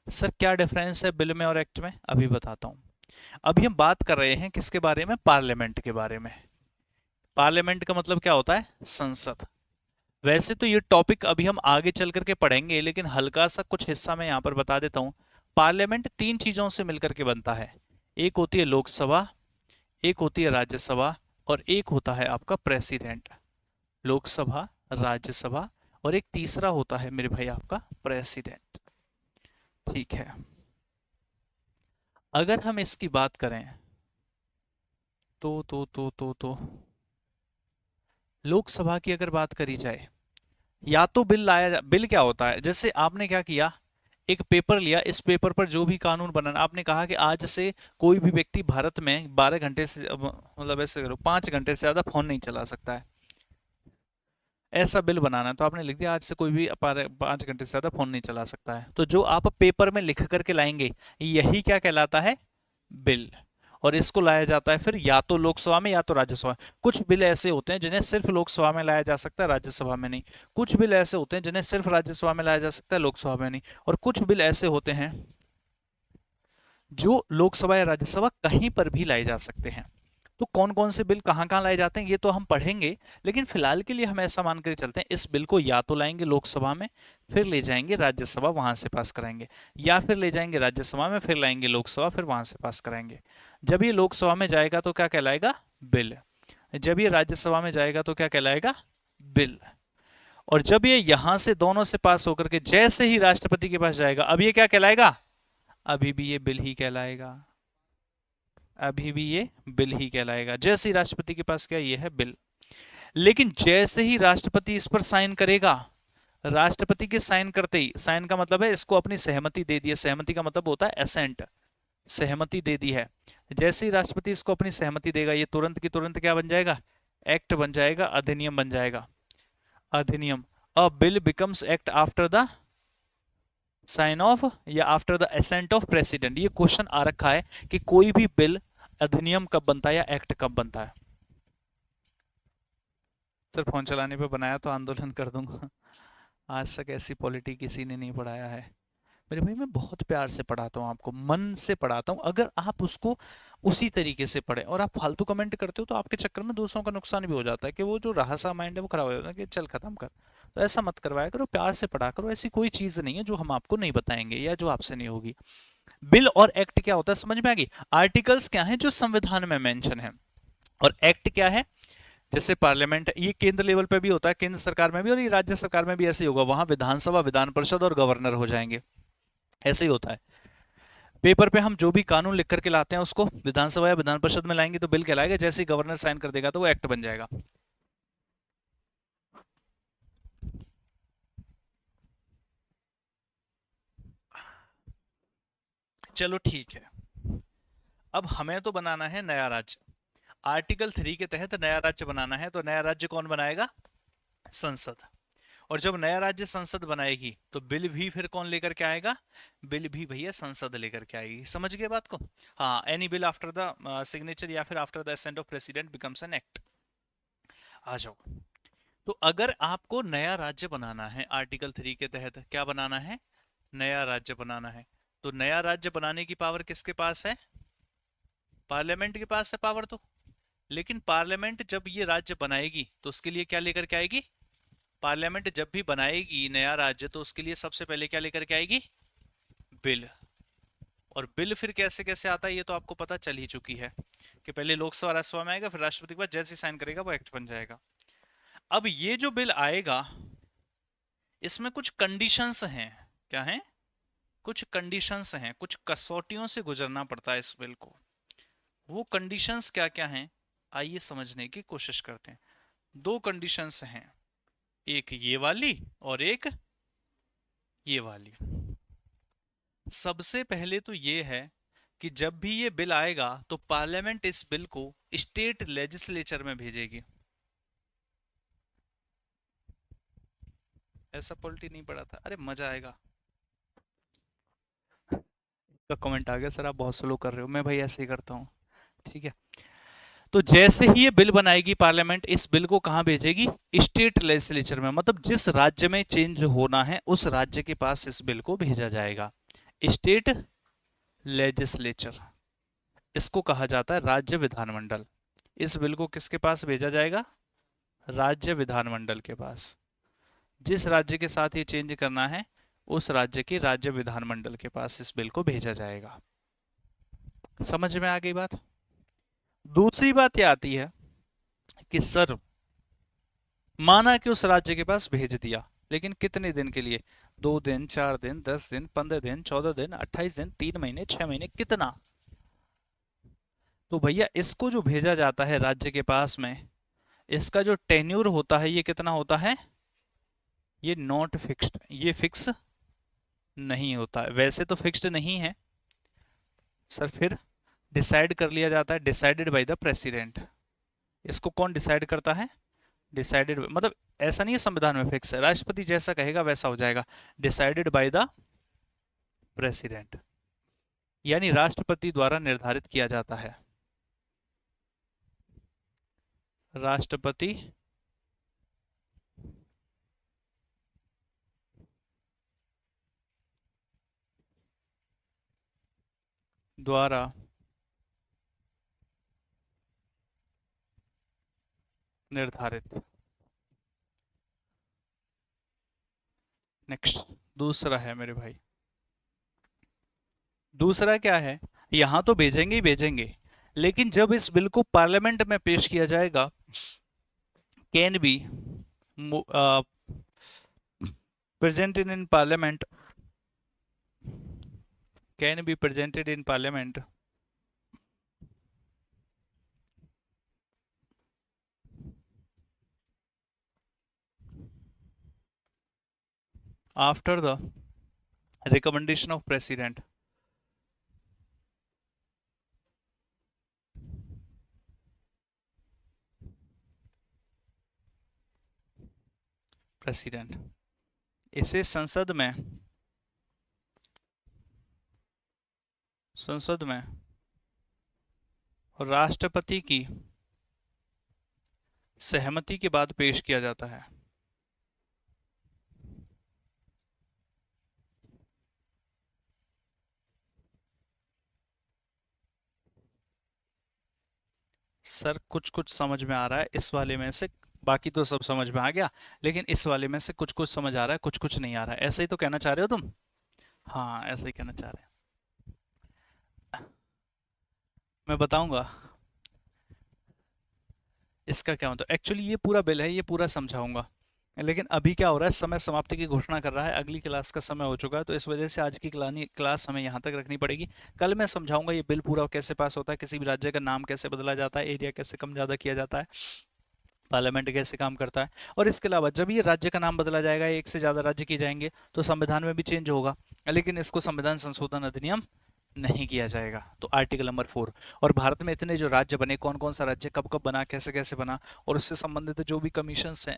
सर क्या डिफरेंस है बिल में और एक्ट में? अभी बताता हूं। अभी हम बात कर रहे हैं किसके बारे में? पार्लियामेंट के बारे में। पार्लियामेंट का मतलब क्या होता है? संसद। वैसे तो ये टॉपिक अभी हम आगे चल करके पढ़ेंगे, लेकिन हल्का सा कुछ हिस्सा मैं यहाँ पर बता देता हूँ। पार्लियामेंट तीन चीजों से मिलकर के बनता है। एक होती है लोकसभा, एक होती है राज्यसभा, और एक होता है आपका प्रेसिडेंट। लोकसभा, राज्यसभा, और एक तीसरा होता है मेरे भाई आपका प्रेसिडेंट। ठीक है, अगर हम इसकी बात करें तो लोकसभा की अगर बात करी जाए, या तो बिल लाया, बिल क्या होता है? जैसे आपने क्या किया, एक पेपर लिया, इस पेपर पर जो भी कानून बनाना, आपने कहा कि आज से कोई भी व्यक्ति भारत में 12 घंटे से मतलब ऐसे करो 5 घंटे से ज्यादा फोन नहीं चला सकता है, ऐसा बिल बनाना है। तो आपने लिख दिया आज से कोई भी 5 घंटे से ज्यादा फोन नहीं चला सकता है। तो जो आप पेपर में लिख करके लाएंगे यही क्या कहलाता है? बिल। और इसको लाया जाता है फिर या तो लोकसभा में या तो राज्यसभा में। कुछ बिल ऐसे होते हैं जिन्हें सिर्फ लोकसभा में लाया जा सकता है, राज्यसभा में नहीं। कुछ बिल ऐसे होते हैं जिन्हें सिर्फ राज्यसभा में लाया जा सकता है, लोकसभा में नहीं। और कुछ बिल ऐसे होते हैं जो लोकसभा या राज्यसभा कहीं पर भी लाए जा सकते हैं। तो कौन कौन से बिल कहाँ कहाँ लाए जाते हैं ये तो हम पढ़ेंगे, लेकिन फिलहाल के लिए हम ऐसा मान कर चलते हैं इस बिल को या तो लाएंगे लोकसभा में, फिर ले जाएंगे राज्यसभा, वहां से पास कराएंगे, या फिर ले जाएंगे राज्यसभा में, फिर लाएंगे लोकसभा, फिर वहां से पास कराएंगे। जब ये लोकसभा में जाएगा तो क्या कहलाएगा? बिल। जब ये राज्यसभा में जाएगा तो क्या कहलाएगा? बिल। और जब ये यहां से दोनों से पास होकर के जैसे ही राष्ट्रपति के पास जाएगा, अब ये क्या कहलाएगा? अभी भी ये बिल ही कहलाएगा। अभी भी ये बिल ही कहलाएगा। जैसे ही राष्ट्रपति के पास गया, ये है बिल। लेकिन जैसे ही राष्ट्रपति इस पर साइन करेगा, राष्ट्रपति के साइन करते ही, साइन का मतलब है इसको अपनी सहमति दे दी है, सहमति का मतलब होता है असेंट, सहमति दे दी है। जैसे ही राष्ट्रपति इसको अपनी सहमति देगा, ये तुरंत की तुरंत क्या बन जाएगा? एक्ट बन जाएगा, अधिनियम बन जाएगा। अधिनियम। A bill becomes act after the sign of या after the assent of president. ये क्वेश्चन आ रखा है कि कोई भी बिल अधिनियम कब बनता है या एक्ट कब बनता है। सर फोन चलाने पे बनाया तो आंदोलन कर दूंगा। आज तक ऐसी पॉलिटी किसी ने नहीं पढ़ाया है मेरे भाई। मैं बहुत प्यार से पढ़ाता हूँ आपको, मन से पढ़ाता हूँ। अगर आप उसको उसी तरीके से पढ़े और आप फालतू कमेंट करते हो तो आपके चक्कर में दूसरों का नुकसान भी हो जाता है, कि वो जो रहा सा माइंड है वो खराब हो जाता है कि चल खत्म कर। तो ऐसा मत करवाया करो, प्यार से पढ़ा करो। ऐसी कोई चीज नहीं है जो हम आपको नहीं बताएंगे या जो आपसे नहीं होगी। बिल और एक्ट क्या होता है समझ में आ गई? आर्टिकल्स क्या है? जो संविधान में मेंशन है। और एक्ट क्या है? जैसे पार्लियामेंट, ये केंद्र लेवल पे भी होता है, केंद्र सरकार में भी, और ये राज्य सरकार में भी ऐसे ही होगा। वहां विधानसभा, विधान परिषद और गवर्नर हो जाएंगे, ऐसे ही होता है। पेपर पे हम जो भी कानून लिख करके लाते हैं उसको विधानसभा या विधान परिषद में लाएंगे तो बिल कहलाएगा। जैसे ही गवर्नर साइन कर देगा तो वो एक्ट बन जाएगा। चलो ठीक है, अब हमें तो बनाना है नया राज्य। आर्टिकल 3 के तहत नया राज्य बनाना है, तो नया राज्य कौन बनाएगा? संसद। और जब नया राज्य संसद बनाएगी तो बिल भी फिर कौन लेकर के आएगा? बिल भी भैया संसद लेकर के आएगी। समझ गए बात को? हाँ, any bill after the signature या फिर after the assent of president becomes an act. आ जाओ। तो अगर आपको नया राज्य बनाना है, आर्टिकल 3 के तहत क्या बनाना है? नया राज्य बनाना है। तो नया राज्य बनाने की पावर किसके पास है? पार्लियामेंट के पास है पावर तो। लेकिन पार्लियामेंट जब ये राज्य बनाएगी तो उसके लिए क्या लेकर के आएगी? पार्लियामेंट जब भी बनाएगी नया राज्य तो उसके लिए सबसे पहले क्या लेकर के आएगी? बिल। और बिल फिर कैसे कैसे आता है ये तो आपको पता चल ही चुकी है कि पहले लोकसभा राज्यसभा में आएगा, फिर राष्ट्रपति के बाद जैसे साइन करेगा वो एक्ट बन जाएगा। अब ये जो बिल आएगा इसमें कुछ कंडीशंस हैं। क्या हैं? कुछ कंडीशंस हैं, कुछ कसौटियों से गुजरना पड़ता है इस बिल को। वो कंडीशंस क्या क्या हैं आइए समझने की कोशिश करते हैं। दो कंडीशंस हैं, एक ये वाली और एक ये वाली। सबसे पहले तो ये है कि जब भी ये बिल आएगा तो पार्लियामेंट इस बिल को स्टेट लेजिस्लेचर में भेजेगी। ऐसा पॉलिटी नहीं पड़ा था, अरे मजा आएगा। का कमेंट आ गया, सर आप बहुत स्लो कर रहे हो। मैं भाई ऐसे ही करता हूँ, ठीक है। तो जैसे ही ये बिल बनाएगी पार्लियामेंट, इस बिल को कहां भेजेगी? स्टेट लेजिस्लेचर में, मतलब जिस राज्य में चेंज होना है उस राज्य के पास इस बिल को भेजा जाएगा। स्टेट लेजिस्लेचर, इसको कहा जाता है राज्य विधानमंडल। इस बिल को किसके पास भेजा जाएगा? राज्य विधानमंडल के पास। जिस राज्य के साथ ये चेंज करना है उस राज्य के राज्य विधानमंडल के पास इस बिल को भेजा जाएगा। समझ में आ गई बात? दूसरी बात यह आती है कि सर माना कि उस राज्य के पास भेज दिया, लेकिन कितने दिन के लिए? 2 दिन, 4 दिन, 10 दिन, 15 दिन, 14 दिन, 28 दिन, 3 महीने, 6 महीने, कितना? तो भैया इसको जो भेजा जाता है राज्य के पास में, इसका जो टेन्यूर होता है ये कितना होता है? ये नॉट फिक्स्ड, ये फिक्स नहीं होता है। वैसे तो फिक्स्ड नहीं है सर, फिर डिसाइड कर लिया जाता है, डिसाइडेड बाय द प्रेसिडेंट। इसको कौन डिसाइड करता है? डिसाइडेड, मतलब ऐसा नहीं है संविधान में फिक्स है, राष्ट्रपति जैसा कहेगा वैसा हो जाएगा। डिसाइडेड बाय द प्रेसिडेंट, यानी राष्ट्रपति द्वारा निर्धारित किया जाता है। राष्ट्रपति द्वारा निर्धारित। नेक्स्ट दूसरा है मेरे भाई, दूसरा क्या है? यहां तो भेजेंगे ही भेजेंगे, लेकिन जब इस बिल को पार्लियामेंट में पेश किया जाएगा, can be presented in parliament, can be presented in parliament after the recommendation of president. President इसे संसद में राष्ट्रपति की सहमति के बाद पेश किया जाता है। सर कुछ कुछ समझ में आ रहा है इस वाले में से, बाकी तो सब समझ में आ गया, लेकिन इस वाले में से कुछ कुछ समझ आ रहा है, कुछ कुछ नहीं आ रहा है। ऐसे ही तो कहना चाह रहे हो तुम? हाँ ऐसे ही कहना चाह रहे हैं। मैं बताऊंगा इसका क्या मतलब। एक्चुअली ये पूरा बिल है, ये पूरा समझाऊंगा, लेकिन अभी क्या हो रहा है, समय समाप्ति की घोषणा कर रहा है, अगली क्लास का समय हो चुका है, तो इस वजह से आज की क्लास हमें यहाँ तक रखनी पड़ेगी। कल मैं समझाऊंगा ये बिल पूरा कैसे पास होता है, किसी भी राज्य का नाम कैसे बदला जाता है, एरिया कैसे कम ज़्यादा किया जाता है, पार्लियामेंट कैसे काम करता है। और इसके अलावा जब ये राज्य का नाम बदला जाएगा, एक से ज़्यादा राज्य किए जाएंगे, तो संविधान में भी चेंज होगा, लेकिन इसको संविधान संशोधन अधिनियम नहीं किया जाएगा। तो आर्टिकल नंबर 4, और भारत में इतने जो राज्य बने, कौन कौन सा राज्य कब कब बना, कैसे कैसे बना, और उससे संबंधित जो भी कमीशंस हैं,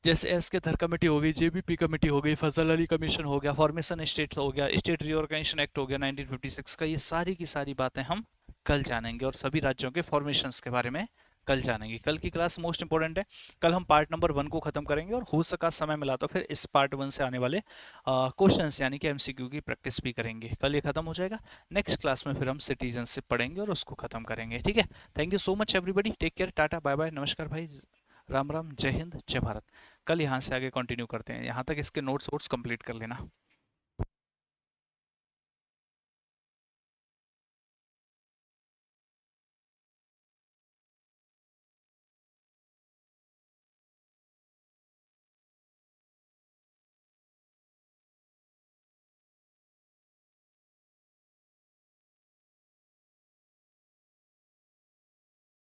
जैसे एस के थर कमेटी हो गई, जेबीपी कमेटी हो गई, फजल अली कमीशन हो गया, फॉर्मेशन स्टेट हो गया, स्टेट रिओर्गेनाइजेशन एक्ट हो गया 1956 का, ये सारी की सारी बातें हम कल जानेंगे, और सभी राज्यों के फॉर्मेशंस के बारे में कल जानेंगे। कल की क्लास मोस्ट इंपॉर्टेंट है। कल हम पार्ट नंबर 1 को खत्म करेंगे, और हो सका समय मिला तो फिर इस पार्ट 1 से आने वाले क्वेश्चंस यानी कि एमसीक्यू की प्रैक्टिस भी करेंगे। कल ये खत्म हो जाएगा, नेक्स्ट क्लास में फिर हम सिटीजनशिप पढ़ेंगे और उसको खत्म करेंगे। ठीक है, thank you so much everybody, take care, tata bye bye, नमस्कार भाई, राम राम, जय हिंद, जय भारत। कल यहाँ से आगे कंटिन्यू करते हैं, यहाँ तक इसके नोट्स वोट्स कंप्लीट कर लेना।